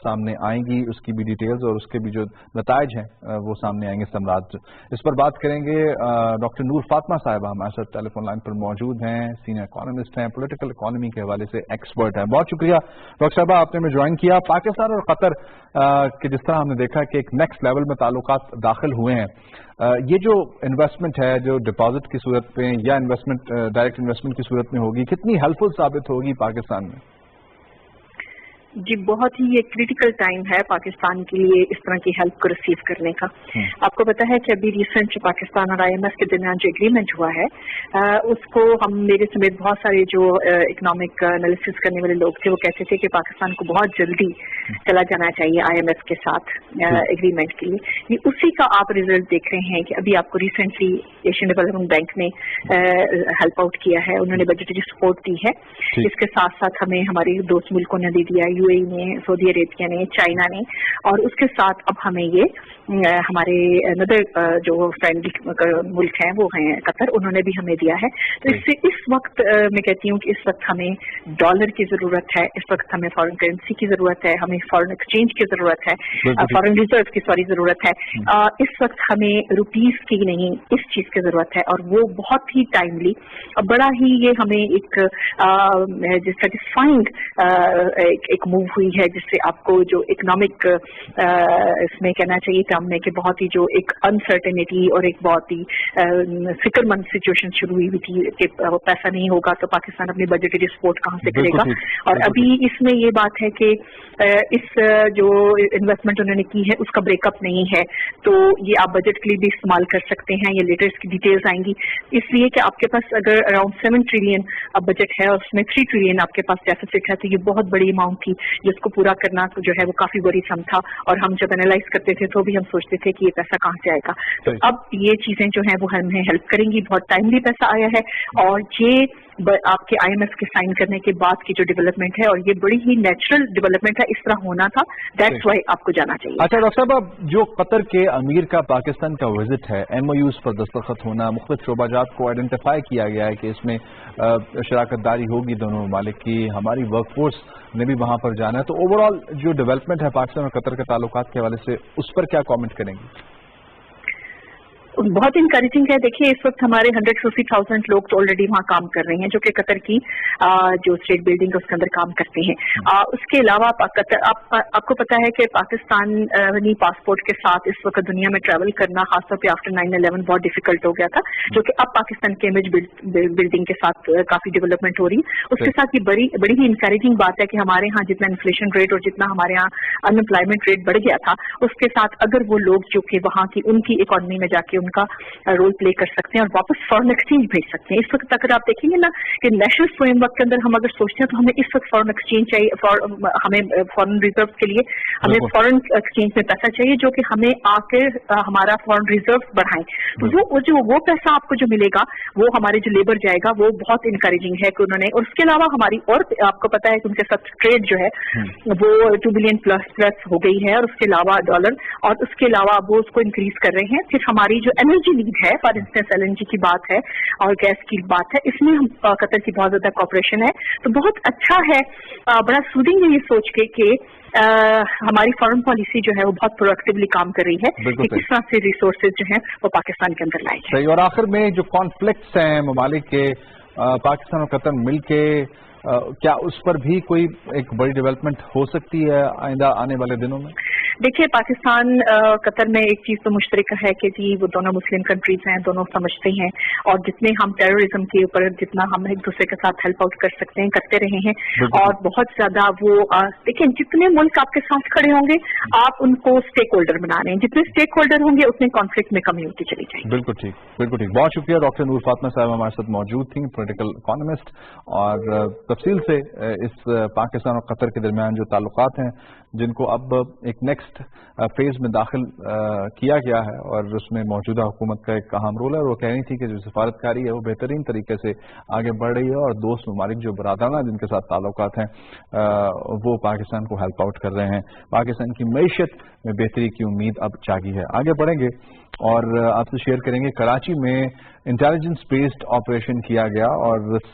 سامنے آئیں گی. اس کی بھی ڈیٹیلز اور اس کے بھی جو نتائج ہیں وہ سامنے آئیں گے. سمراج اس پر بات کریں گے. ڈاکٹر نور فاطمہ صاحبہ ہمارے ساتھ ٹیلی فون لائن پر موجود ہیں، سینئر اکانومسٹ ہیں، پولیٹیکل اکانومی کے حوالے سے ایکسپرٹ ہیں. بہت شکریہ ڈاکٹر صاحبہ، آپ نے ہمیں جوائن کیا. پاکستان اور قطر کہ جس طرح ہم نے دیکھا کہ ایک نیکسٹ لیول میں تعلقات داخل ہوئے ہیں، یہ جو انویسٹمنٹ ہے جو ڈپازٹ کی صورت میں یا انویسٹمنٹ ڈائریکٹ انویسٹمنٹ کی صورت میں ہوگی، کتنی ہیلپ فل ثابت ہوگی پاکستان میں؟ جی بہت ہی یہ کریٹیکل ٹائم ہے پاکستان کے لیے اس طرح کی ہیلپ کو ریسیو کرنے کا. آپ کو پتا ہے کہ ابھی ریسنٹ جو پاکستان اور IMF کے درمیان جو اگریمنٹ ہوا ہے اس کو ہم میرے سمیت بہت سارے جو اکنامک انالیسس کرنے والے لوگ تھے وہ کہتے تھے کہ پاکستان کو بہت جلدی چلا جانا چاہیے IMF کے ساتھ اگریمنٹ کے لیے. یہ اسی کا آپ ریزلٹ دیکھ رہے ہیں کہ ابھی آپ کو ریسنٹلی ایشین ڈیولپمنٹ بینک نے ہیلپ آؤٹ کیا ہے، انہوں نے بجٹری سپورٹ دی ہے. اس کے ساتھ ساتھ ہمیں ہمارے دوست ملکوں نے دے دیا، UAE نے، سعودی عربیہ نے، چائنا نے، اور اس کے ساتھ اب ہمیں یہ ہمارے ندر جو فرینڈلی ملک ہیں وہ ہیں قطر، انہوں نے بھی ہمیں دیا ہے. تو اس سے اس وقت میں کہتی ہوں کہ اس وقت ہمیں ڈالر کی ضرورت ہے، اس وقت ہمیں فارن کرنسی کی ضرورت ہے، ہمیں فارن ایکسچینج کی ضرورت ہے، فارن ریزرو کی ضرورت ہے. اس وقت ہمیں روپیز کی نہیں اس چیز کی ضرورت ہے، اور وہ بہت ہی ٹائملی اور بڑا ہی یہ ہمیں ایک سیٹسفائنگ ایک موو ہوئی ہے، جس سے آپ کو جو اکنامک اس میں کہنا چاہیے کہ ہم نے کہ بہت ہی جو ایک انسرٹنٹی اور ایک بہت ہی فکر مند سچویشن شروع ہوئی تھی کہ پیسہ نہیں ہوگا تو پاکستان اپنی بجٹری سپورٹ کہاں سے کرے گا. اور ابھی اس میں یہ بات ہے کہ اس جو انویسٹمنٹ انہوں نے کی ہے اس کا بریک اپ نہیں ہے، تو یہ آپ بجٹ کے لیے بھی استعمال کر سکتے ہیں. یہ لیٹر اس کی ڈیٹیلز آئیں گی، اس لیے کہ آپ کے پاس اگر اراؤنڈ 7 ٹریلین بجٹ ہے اور اس میں 3 ٹریلین آپ کے پاس ڈیفیسٹ ہے، تو یہ بہت بڑی اماؤنٹ تھی جس کو پورا کرنا جو ہے وہ کافی بڑی سم تھا. اور ہم جب انالائز کرتے تھے تو بھی ہم سوچتے تھے کہ یہ پیسہ کہاں سے آئے گا. تو اب یہ چیزیں جو ہیں وہ ہمیں ہیلپ کریں گی. بہت ٹائملی پیسہ آیا ہے، اور یہ آپ کے IMF کے سائن کرنے کے بعد کی جو ڈیولپمنٹ ہے، اور یہ بڑی ہی نیچرل ڈیولپمنٹ ہے، اس طرح ہونا تھا. دیٹس وائی آپ کو جانا چاہیے. اچھا ڈاکٹر صاحب، اب جو قطر کے امیر کا پاکستان کا وزٹ ہے، MOUs پر دستخط ہونا، مختلف شعبہ جات کو آئیڈینٹیفائی کیا گیا ہے کہ اس میں شراکت داری ہوگی دونوں ممالک کی، ہماری ورک فورس نے بھی وہاں پر جانا ہے، تو اوور آل جو ڈیولپمنٹ ہے پاکستان اور قطر کے تعلقات کے حوالے سے اس پر کیا کامنٹ کریں گے؟ بہت انکریجنگ ہے. دیکھیے اس وقت ہمارے 150,000 لوگ تو آلریڈی وہاں کام کر رہے ہیں، جو کہ قطر کی جو اسٹیٹ بلڈنگ ہے اس کے اندر کام کرتے ہیں. اس کے علاوہ آپ کو پتا ہے کہ پاکستانی پاسپورٹ کے ساتھ اس وقت دنیا میں ٹریول کرنا خاص طور پہ آفٹر 9/11 بہت ڈیفیکلٹ ہو گیا تھا، جو کہ اب پاکستان کے امیج بلڈنگ کے ساتھ کافی ڈیولپمنٹ ہو رہی ہے. اس کے ساتھ یہ بڑی ہی انکریجنگ بات ہے کہ ہمارے ہاں جتنا انفلیشن ریٹ اور جتنا ہمارے ہاں ان امپلائمنٹ ریٹ بڑھ گیا تھا، اس کے ساتھ اگر وہ لوگ جو کہ وہاں کی ان کی اکانومی میں جا کے ان کا رول پلے کر سکتے ہیں اور واپس فارن ایکسچینج بھیج سکتے ہیں. اس وقت اگر آپ دیکھیں گے نا کہ نیشنل فریم ورک کے اندر ہم اگر سوچتے ہیں تو ہمیں اس وقت فارن ایکسچینج چاہیے، ہمیں فارن ریزرو کے لیے ہمیں فارن ایکسچینج میں پیسہ چاہیے جو کہ ہمیں آ کے ہمارا فارن ریزرو بڑھائیں. تو وہ پیسہ آپ کو جو ملے گا وہ ہمارے جو لیبر جائے گا وہ بہت انکریجنگ ہے کہ انہوں نے. اور اس کے علاوہ ہماری اور آپ کو پتا ہے کہ ان کے ساتھ ٹریڈ جو ہے وہ 2 بلین پلس ہو گئی ہے، اور اس کے علاوہ ڈالر، اور اس کے علاوہ وہ اس کو انکریز کر رہے ہیں. پھر ہماری جو एनर्जी नीड है, फॉर इंस्टेंस LNG की बात है और गैस की बात है, इसमें हम कतर की बहुत ज्यादा कॉपरेशन है। तो बहुत अच्छा है, बड़ा सूदिंग है ये सोच के कि हमारी फॉरेन पॉलिसी जो है वो बहुत प्रोएक्टिवली काम कर रही है कि किस तरह से रिसोर्सेज जो हैं वो पाकिस्तान के अंदर लाए जाए। सही। और आखिर में जो कॉन्फ्लिक्ट्स हैं ममालिक के, पाकिस्तान और कतर मिलके, क्या उस पर भी कोई एक बड़ी डेवलपमेंट हो सकती है आइंदा आने वाले दिनों में? देखिए, पाकिस्तान कतर में एक चीज तो मुश्तरक है कि जी वो दोनों मुस्लिम कंट्रीज हैं, दोनों समझते हैं और जितने हम टेररिज्म के ऊपर जितना हम एक दूसरे के साथ हेल्प आउट कर सकते हैं करते रहे हैं। और बहुत ज्यादा वो देखिए, जितने मुल्क आपके साथ खड़े होंगे आप उनको स्टेक होल्डर बना रहे हैं, जितने स्टेक होल्डर होंगे उतने कॉन्फ्लिक्ट में कमी होती चली जाएगी। बिल्कुल ठीक, बिल्कुल ठीक। बहुत शुक्रिया। डॉक्टर नूर फातिमा साहब हमारे साथ मौजूद थी, पॉलिटिकल इकोनॉमिस्ट, और तफसील से इस पाकिस्तान और कतर के दरमियान जो ताल्लुकात हैं जिनको अब एक नेक्स्ट फेज में दाखिल किया गया है और उसमें मौजूदा हुकूमत का एक अहम रोल है। और वो कह रही थी कि जो सफारतकारी है वो बेहतरीन तरीके से आगे बढ़ रही है और दोस्त ममालिक जो बरादराना जिनके साथ ताल्लुकात हैं वो पाकिस्तान को हेल्प आउट कर रहे हैं। पाकिस्तान की मईशत में बेहतरी की उम्मीद अब जागी है। आगे बढ़ेंगे और आपसे शेयर करेंगे कराची में इंटेलिजेंस बेस्ड ऑपरेशन किया गया और इस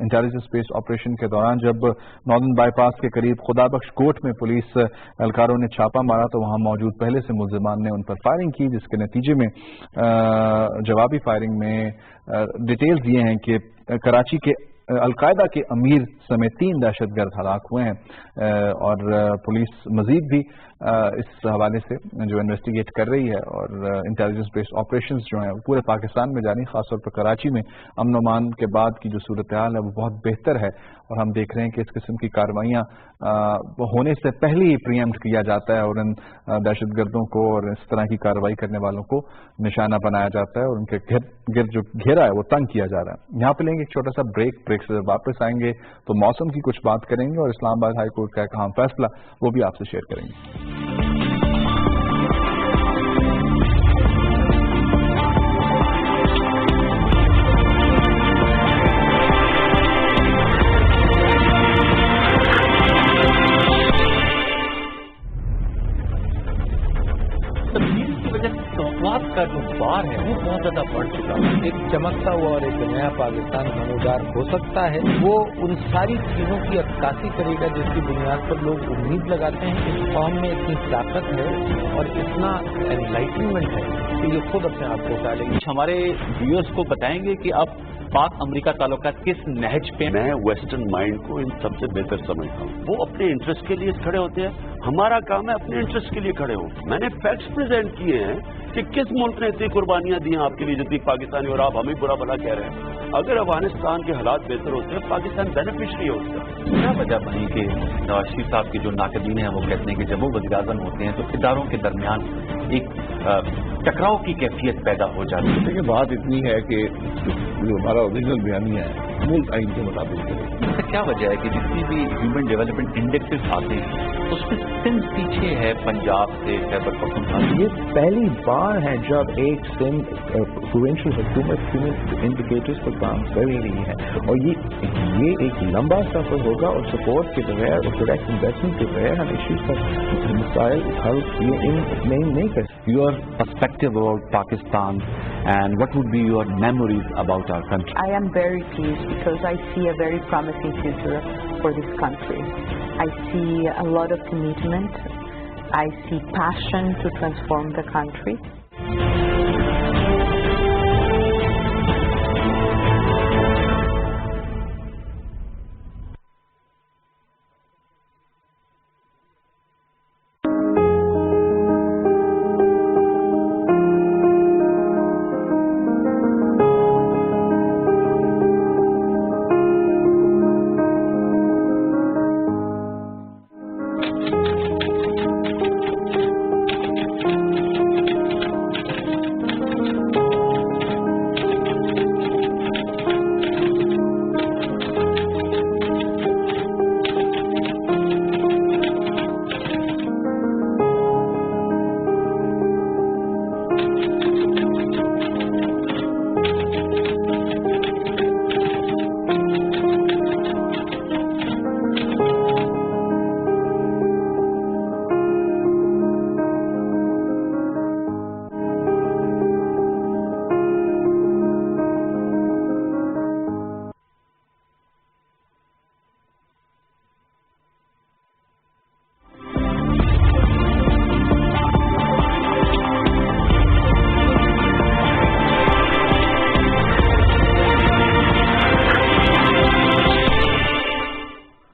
इंटेलिजेंस बेस्ड ऑपरेशन के दौरान जब नॉर्दर्न बाईपास के करीब खुदाबख्श कोर्ट में पुलिस एहलकारों ने छापा मारा तो वहां मौजूद पहले से मुल्जिमान ने उन पर फायरिंग की, जिसके नतीजे में जवाबी फायरिंग में डिटेल्स दिए हैं कि कराची के अलकायदा के अमीर समेत 3 दहशतगर्द हलाक हुए हैं। और पुलिस मजीद भी इस हवाले से जो इन्वेस्टिगेट कर रही है और इंटेलिजेंस बेस्ड ऑपरेशंस जो हैं पूरे पाकिस्तान में जारी, खासतौर पर कराची में अमन अमान के बाद की जो सूरत हाल है वो बहुत बेहतर है और हम देख रहे हैं कि इस किस्म की कार्रवाइयाँ होने से पहले ही प्रीएम्प्ट किया जाता है और इन दहशतगर्दों को और इस तरह की कार्रवाई करने वालों को निशाना बनाया जाता है और उनके गिर जो घेरा है वो तंग किया जा रहा है। यहाँ पे लेंगे एक छोटा सा ब्रेक से वापस आएंगे तो मौसम की कुछ बात करेंगे और इस्लामाबाद हाई कोर्ट का एक अहम फैसला वो भी आपसे शेयर करेंगे। का जो बार है वो बहुत ज्यादा बढ़ चुका है। एक चमकता हुआ और एक नया पाकिस्तान नमूदार हो सकता है, वो उन सारी चीजों की अक्कासी करेगा जिसकी बुनियाद पर लोग उम्मीद लगाते हैं कि इस कौम में इतनी ताकत है और इतना एनलाइटनमेंट है कि ये खुद अपने आप को उतारेगी। हमारे व्यूअर्स को बताएंगे कि अब पाक अमेरिका ताल्लुकात किस नहज पे? मैं वेस्टर्न माइंड को इन सबसे बेहतर समझता हूँ। वो अपने इंटरेस्ट के लिए खड़े होते हैं, हमारा काम है अपने इंटरेस्ट के लिए खड़े हो। मैंने फैक्ट्स प्रेजेंट किए हैं कि किस मुल्क ने इतनी कुर्बानियां दी हैं आपके लिए जितनी पाकिस्तानी, और आप हमें बुरा भला कह रहे हैं। अगर अफगानिस्तान के हालात बेहतर होते हैं पाकिस्तान बेनिफिशरी है उसका। क्या वजह बनी कि नवाज शरीफ साहब के जो नाकदीन हैं वो कहते हैं कि जब वो वज़ीर-ए-आज़म होते हैं तो इदारों के दरमियान एक टकराव की कैफियत पैदा हो जाती है? देखिए, बात इतनी है कि जो हमारा ओरिजिनल बयानिया है मुल्क आइन के मुताबिक है। क्या वजह है कि जितनी भी ह्यूमन डेवलपमेंट इंडेक्सेस आते हैं उसमें सिंध पीछे है पंजाब से खैबर पख्तूनख्वा? ये पहली बार है जब एक सिंध प्रोविंशियल हुकूमत ह्यूमन इंडिकेटर्स पर काम कर रही है और ये एक लंबा सफर होगा और सपोर्ट के बगैर और डायरेक्ट इन्वेस्टमेंट के बगैर हम इश्यूज का मसाइल हल नहीं कर सकते। Your perspective about Pakistan and what would be your memories about our country? I am very pleased because I see a very promising future for this country. I see a lot of commitment. I see passion to transform the country.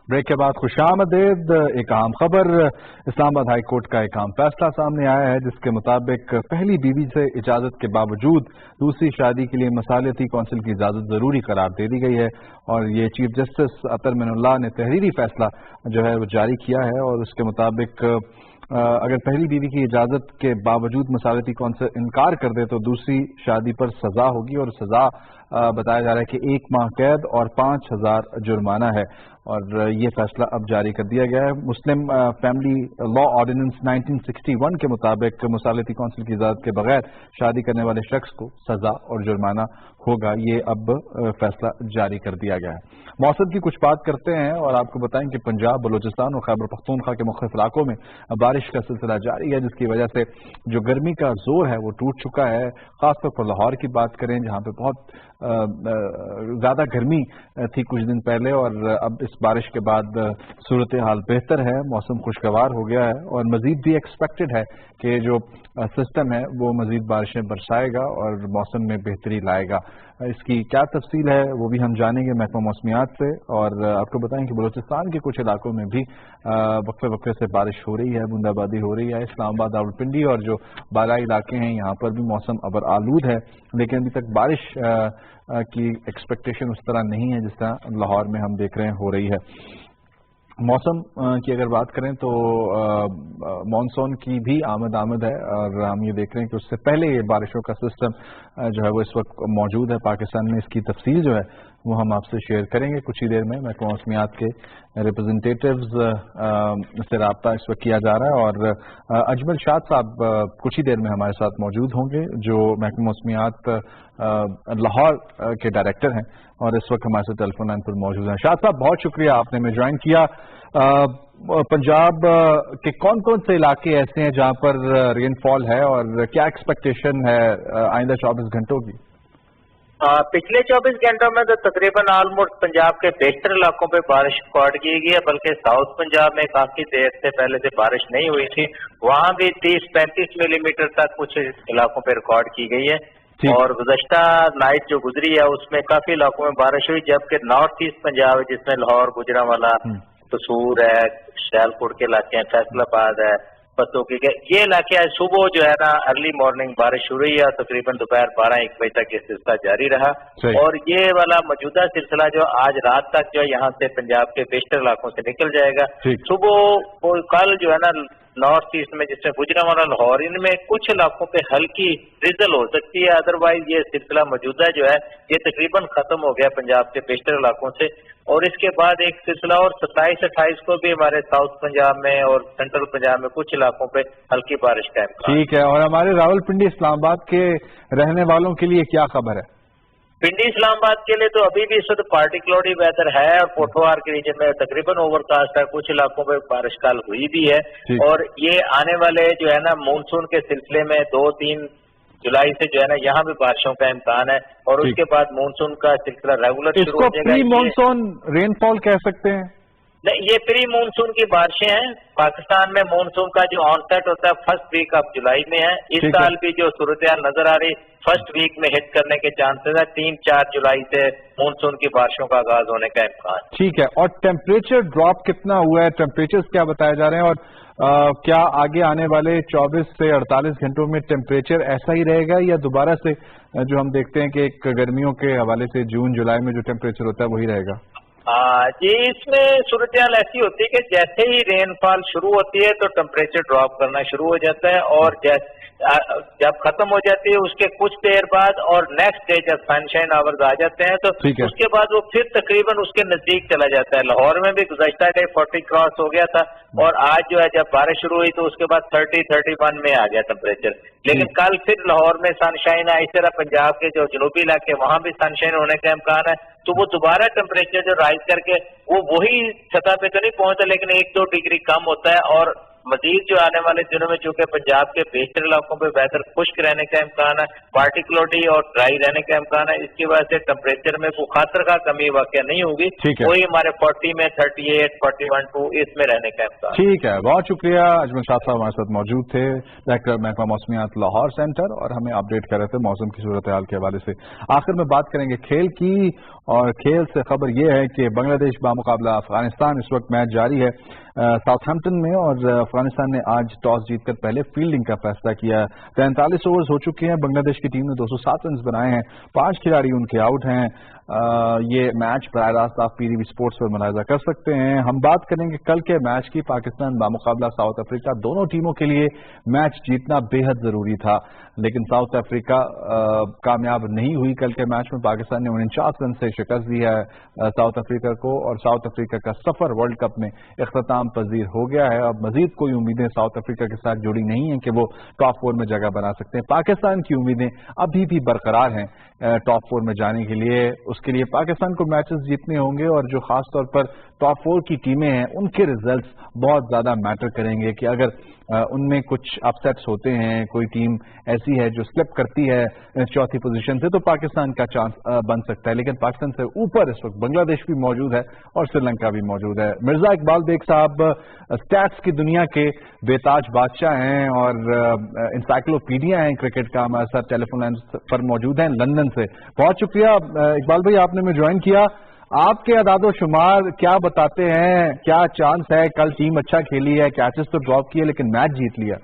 Break के बाद खुशामदीद। एक अहम खबर, Islamabad high court का एक अहम फैसला सामने आया है जिसके मुताबिक पहली बीवी से इजाजत के बावजूद दूसरी शादी के लिए मसालियाती कौंसिल की इजाजत जरूरी करार दे दी गई है और ये चीफ जस्टिस अतर मिनुल्लाह ने तहरीरी फैसला जो है वो जारी किया है और उसके मुताबिक अगर पहली बीवी की इजाजत के बावजूद मसालियाती कौंसिल इनकार कर दे तो दूसरी शादी पर सजा होगी और सजा बताया जा रहा है कि 1 माह कैद और 5,000 जुर्माना है और ये फैसला अब जारी कर दिया गया है। मुस्लिम फैमिली लॉ ऑर्डिनेंस 1961 के मुताबिक मसालियाती कौंसिल की इजाजत के बगैर शादी करने वाले शख्स को सजा और जुर्माना होगा। ये अब फैसला जारी कर दिया गया है। मौसम की कुछ बात करते हैं और आपको बताएं कि पंजाब, बलूचिस्तान और खैबर पख्तूनख्वा के मुख्तलिफ इलाकों में बारिश का सिलसिला जारी है जिसकी वजह से जो गर्मी का जोर है वो टूट चुका है। खासतौर पर लाहौर की बात करें जहाँ पे बहुत ज्यादा गर्मी थी कुछ दिन पहले और अब इस बारिश के बाद सूरत हाल बेहतर है, मौसम खुशगवार हो गया है और मजीद भी एक्सपेक्टेड है कि जो सिस्टम है वो मजीद बारिशें बरसाएगा और मौसम में बेहतरी लाएगा। इसकी क्या तफसील है वो भी हम जानेंगे महकमा मौसमियात से और आपको बताएं कि बलूचिस्तान के कुछ इलाकों में भी वक्फे वक्फे से बारिश हो रही है, बूंदाबांदी हो रही है। इस्लामाबाद, रावलपिंडी और जो बालाई इलाके हैं यहाँ पर भी मौसम अबर आलूद है लेकिन अभी तक बारिश की एक्सपेक्टेशन उस तरह नहीं है जिस तरह लाहौर में हम देख रहे हैं हो रही है। मौसम की अगर बात करें तो मानसून की भी आमद है और हम ये देख रहे हैं कि उससे पहले ये बारिशों का सिस्टम जो है वो इस वक्त मौजूद है पाकिस्तान में। इसकी तफसील जो है वो हम आपसे शेयर करेंगे कुछ ही देर में। महकमा मौसमियात के रिप्रेजेंटेटिव्स से रब्ता इस वक्त किया जा रहा है और अजमल शाद साहब कुछ ही देर में हमारे साथ मौजूद होंगे जो महकमा मौसमियात लाहौर के डायरेक्टर हैं और इस वक्त हमारे साथ टेलीफोन लाइन पर मौजूद हैं। शाद साहब बहुत शुक्रिया आपने हमें ज्वाइन किया। पंजाब के कौन कौन से इलाके ऐसे हैं जहां पर रेनफॉल है और क्या एक्सपेक्टेशन है आइंदा 24 घंटों की? पिछले 24 घंटों में तो तकरीबन ऑलमोस्ट पंजाब के बेशतर इलाकों पे बारिश रिकॉर्ड की गई है, बल्कि साउथ पंजाब में काफी देर से पहले से बारिश नहीं हुई थी, वहां भी 30-35 मिलीमीटर तक कुछ इलाकों पे रिकॉर्ड की गई है और गुज़श्ता नाइट जो गुजरी है उसमें काफी इलाकों में बारिश हुई, जबकि नॉर्थ ईस्ट पंजाब जिसमें लाहौर, गुजरांवाला, कसूर है, सियालकोट के इलाके हैं, फैसलाबाद है, पत्तों की ये इलाके आज सुबह जो है ना अर्ली मॉर्निंग बारिश हो रही है, तकरीबन दोपहर 12-1 बजे तक ये सिलसिला जारी रहा और ये वाला मौजूदा सिलसिला जो आज रात तक जो है यहाँ से पंजाब के बेशतर इलाकों से निकल जाएगा। सुबह कल जो है ना नॉर्थ ईस्ट में जिसमें गुजरांवाला, लाहौर, इनमें कुछ इलाकों पे हल्की ड्रिजल हो सकती है, अदरवाइज ये सिलसिला मौजूदा जो है ये तकरीबन खत्म हो गया पंजाब के बेशतर इलाकों से। और इसके बाद एक सिलसिला और 27-28 को भी हमारे साउथ पंजाब में और सेंट्रल पंजाब में कुछ इलाकों पे हल्की बारिश का इम्कान। ठीक है, और हमारे रावलपिंडी, इस्लामाबाद के रहने वालों के लिए क्या खबर है? पिंडी इस्लामाबाद के लिए तो अभी भी इस वक्त पार्टी क्लॉडी वेदर है और पोठोहार के रीजन में तकरीबन ओवरकास्ट है, कुछ इलाकों में बारिश कल हुई भी है और ये आने वाले जो है ना मानसून के सिलसिले में 2-3 जुलाई से जो है ना यहाँ भी बारिशों का इम्कान है और उसके बाद मानसून का सिलसिला रेगुलर शुरू हो जाएगा। प्री मानसून रेनफॉल कह सकते हैं? नहीं, ये प्री मानसून की बारिशें हैं। पाकिस्तान में मानसून का जो ऑनसेट होता है फर्स्ट वीक ऑफ जुलाई में है। इस साल भी जो सूरत नजर आ रही फर्स्ट वीक में हिट करने के चांसेस है। 3-4 जुलाई से मानसून की बारिशों का आगाज होने का इम्कान। ठीक है, और टेम्परेचर ड्रॉप कितना हुआ है? टेम्परेचर क्या बताए जा रहे हैं और क्या आगे आने वाले 24 से 48 घंटों में टेम्परेचर ऐसा ही रहेगा या दोबारा से जो हम देखते हैं कि एक गर्मियों के हवाले से जून जुलाई में जो टेम्परेचर होता है वही रहेगा? जी, इसमें सूरत हाल ऐसी होती है कि जैसे ही रेनफॉल शुरू होती है तो टेम्परेचर ड्रॉप करना शुरू हो जाता है और जब खत्म हो जाती है उसके कुछ देर बाद और नेक्स्ट डे जब सनशाइन आवर्स आ जाते हैं तो उसके बाद वो फिर तकरीबन उसके नजदीक चला जाता है। लाहौर में भी गुज़श्ता डे 40 क्रॉस हो गया था और आज जो है जब बारिश शुरू हुई तो उसके बाद 30-31 में आ गया टेम्परेचर, लेकिन कल फिर लाहौर में सनशाइन है। इस तरह पंजाब के जो जनूबी इलाके वहां भी सनशाइन होने का इम्कान है, तो वो दोबारा टेम्परेचर जो राइज करके वो वही सतह पे तो नहीं पहुंचता लेकिन 1-2 डिग्री कम होता है और मजीद जो आने वाले दिनों में चूंकि पंजाब के बेशतर इलाकों पे वेदर खुश्क रहने का इम्कान है, पार्टिकुलरली और ड्राई रहने का इम्कान है, इसकी वजह से टेम्परेचर में कोई खातर का कमी वाक़या नहीं होगी। वही हमारे 40 में 38, 41 टू इसमें रहने का इम्कान। ठीक है, बहुत शुक्रिया। अजमल शाह साहब हमारे साथ मौजूद थे, डायरेक्टर महकमा मौसमियात लाहौर सेंटर, और हमें अपडेट कर रहे थे मौसम की सूरत हाल के हवाले से। आखिर में बात करेंगे खेल की, और खेल से खबर यह है कि बांग्लादेश बामुकाबला अफगानिस्तान इस वक्त मैच जारी है साउथहैम्पटन में, और अफगानिस्तान ने आज टॉस जीतकर पहले फील्डिंग का फैसला किया। 43 ओवर्स हो चुके हैं, बांग्लादेश की टीम ने 207 रन बनाए हैं, 5 खिलाड़ी उनके आउट हैं। ये मैच बराह रास्त आप PTV स्पोर्ट्स पर मुलाहिजा कर सकते हैं। हम बात करेंगे कल के मैच की। पाकिस्तान बामुकाबला साउथ अफ्रीका, दोनों टीमों के लिए मैच जीतना बेहद जरूरी था, लेकिन साउथ अफ्रीका कामयाब नहीं हुई कल के मैच में। पाकिस्तान ने 49 रन से शिकस्त दी है साउथ अफ्रीका को, और साउथ अफ्रीका का सफर वर्ल्ड कप में इख्तिताम पजीर हो गया है। अब मजीद कोई उम्मीदें साउथ अफ्रीका के साथ जुड़ी नहीं है कि वो टॉप 4 में जगह बना सकते हैं। पाकिस्तान की उम्मीदें अभी भी बरकरार हैं टॉप 4 में जाने के लिए। उसके लिए पाकिस्तान को मैचेस जीतने होंगे, और जो खास तौर पर टॉप 4 की टीमें हैं उनके रिजल्ट्स बहुत ज्यादा मैटर करेंगे कि अगर उनमें कुछ अपसेट्स होते हैं, कोई टीम ऐसी है जो स्लिप करती है चौथी पोजीशन से, तो पाकिस्तान का चांस बन सकता है। लेकिन पाकिस्तान से ऊपर इस वक्त बांग्लादेश भी मौजूद है और श्रीलंका भी मौजूद है। मिर्जा इकबाल बेग साहब स्टैट्स की दुनिया के बेताज बादशाह हैं और इंसाइक्लोपीडिया हैं क्रिकेट का, हमारे साथ टेलीफोन लाइन पर मौजूद हैं लंदन से। बहुत शुक्रिया इकबाल भाई, आपने हमें ज्वाइन किया। आपके अदादो शुमार क्या बताते हैं, क्या चांस है? कल टीम अच्छा खेली है, कैचेस तो ड्रॉप किए लेकिन मैच जीत लिया।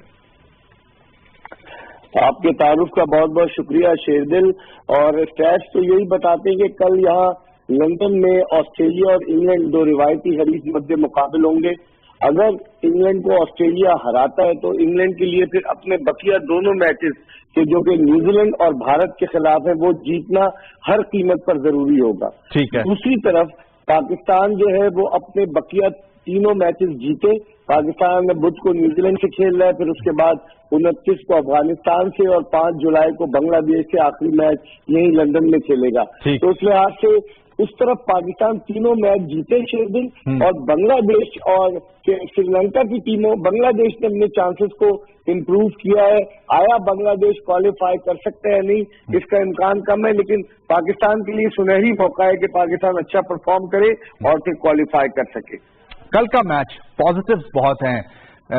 आपके तारुफ का बहुत बहुत शुक्रिया शेरदिल। और स्टैट्स तो यही बताते हैं कि कल यहाँ लंदन में ऑस्ट्रेलिया और इंग्लैंड दो रिवायती हरीफ मध्य मुकाबले होंगे। अगर इंग्लैंड को ऑस्ट्रेलिया हराता है तो इंग्लैंड के लिए फिर अपने बकिया दोनों मैचेस कि जो कि न्यूजीलैंड और भारत के खिलाफ है वो जीतना हर कीमत पर जरूरी होगा। ठीक है। दूसरी तरफ पाकिस्तान जो है वो अपने बकिया तीनों मैचेस जीते। पाकिस्तान में बुध को न्यूजीलैंड से खेल रहा है, फिर उसके बाद 29 को अफगानिस्तान से और 5 जुलाई को बांग्लादेश से आखिरी मैच यही लंदन में खेलेगा। तो इस लिहाज से उस तरफ पाकिस्तान तीनों मैच जीते शेरदिल, और बांग्लादेश और श्रीलंका की टीमों, बांग्लादेश ने अपने चांसेस को इम्प्रूव किया है। आया बांग्लादेश क्वालिफाई कर सकता है नहीं, इसका इम्कान कम है, लेकिन पाकिस्तान के लिए सुनहरी मौका है कि पाकिस्तान अच्छा परफॉर्म करे और फिर क्वालिफाई कर सके। कल का मैच पॉजिटिव्स बहुत हैं,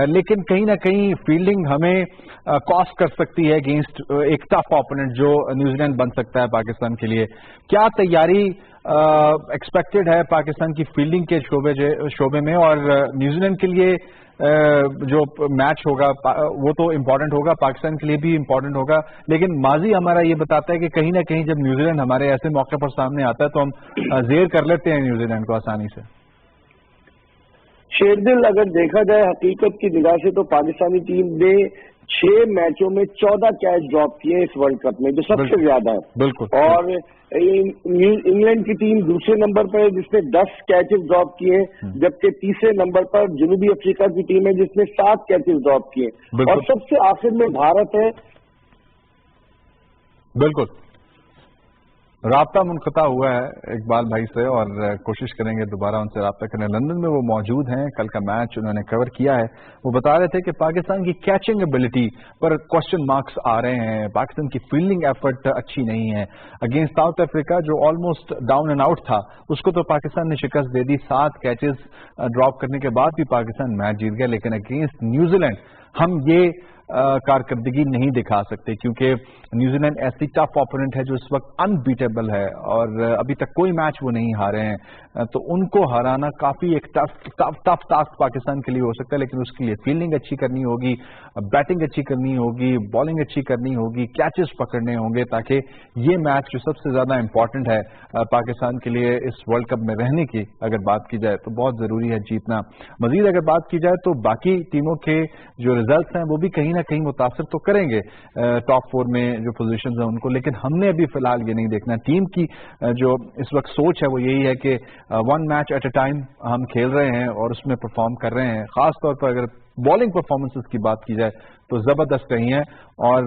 लेकिन कहीं ना कहीं फील्डिंग हमें कॉस्ट कर सकती है अगेंस्ट एक टफ ओपोनेंट जो न्यूजीलैंड बन सकता है पाकिस्तान के लिए। क्या तैयारी एक्सपेक्टेड है पाकिस्तान की फील्डिंग के शोबे में, और न्यूजीलैंड के लिए जो मैच होगा वो तो इम्पोर्टेंट होगा, पाकिस्तान के लिए भी इम्पोर्टेंट होगा, लेकिन माजी हमारा ये बताता है कि कहीं ना कहीं जब न्यूजीलैंड हमारे ऐसे मौके पर सामने आता है तो हम जेर कर लेते हैं न्यूजीलैंड को आसानी से। शेरदिल, अगर देखा जाए हकीकत की निगाह से तो पाकिस्तानी टीम ने 6 मैचों में 14 कैच ड्रॉप किए इस वर्ल्ड कप में, जो सबसे ज्यादा है। बिल्कुल। और इंग्लैंड की टीम दूसरे नंबर पर है जिसने 10 कैचेस ड्रॉप किए, जबकि तीसरे नंबर पर जनूबी अफ्रीका की टीम है जिसने 7 कैचेस ड्रॉप किए, और सबसे आखिर में भारत है। बिल्कुल। राब्ता मुनक़ता हुआ है इकबाल भाई से, और कोशिश करेंगे दोबारा उनसे राब्ता करने। लंदन में वो मौजूद हैं, कल का मैच उन्होंने कवर किया है। वो बता रहे थे कि पाकिस्तान की कैचिंग एबिलिटी पर क्वेश्चन मार्क्स आ रहे हैं, पाकिस्तान की फील्डिंग एफर्ट अच्छी नहीं है। अगेंस्ट साउथ अफ्रीका जो ऑलमोस्ट डाउन एंड आउट था, उसको तो पाकिस्तान ने शिकस्त दे दी, 7 कैचेस ड्रॉप करने के बाद भी पाकिस्तान मैच जीत गया। लेकिन अगेंस्ट न्यूजीलैंड हम ये कारकर्दगी नहीं दिखा सकते, क्योंकि न्यूजीलैंड ऐसी टफ ओपोनेंट है जो इस वक्त अनबीटेबल है, और अभी तक कोई मैच वो नहीं हारे हैं। तो उनको हराना काफी एक टफ टास्क पाकिस्तान के लिए हो सकता है, लेकिन उसके लिए फील्डिंग अच्छी करनी होगी, बैटिंग अच्छी करनी होगी, बॉलिंग अच्छी करनी होगी, कैचेस पकड़ने होंगे, ताकि ये मैच जो सबसे ज्यादा इंपॉर्टेंट है पाकिस्तान के लिए इस वर्ल्ड कप में रहने की अगर बात की जाए तो बहुत जरूरी है जीतना। मजीद अगर बात की जाए तो बाकी टीमों के जो रिजल्ट्स हैं वो भी कहीं ना कहीं मुतासर तो करेंगे टॉप 4 में जो पोजीशंस हैं उनको, लेकिन हमने अभी फिलहाल ये नहीं देखना। टीम की जो इस वक्त सोच है वो यही है कि 1 मैच एट अ टाइम हम खेल रहे हैं और उसमें परफॉर्म कर रहे हैं। खास तौर पर अगर बॉलिंग परफॉर्मेंसेस की बात की जाए तो जबरदस्त रही हैं, और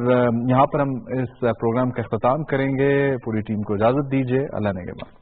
यहाँ पर हम इस प्रोग्राम का इख्तिताम करेंगे। पूरी टीम को इजाजत दीजिए, अल्लाह ने के बाद।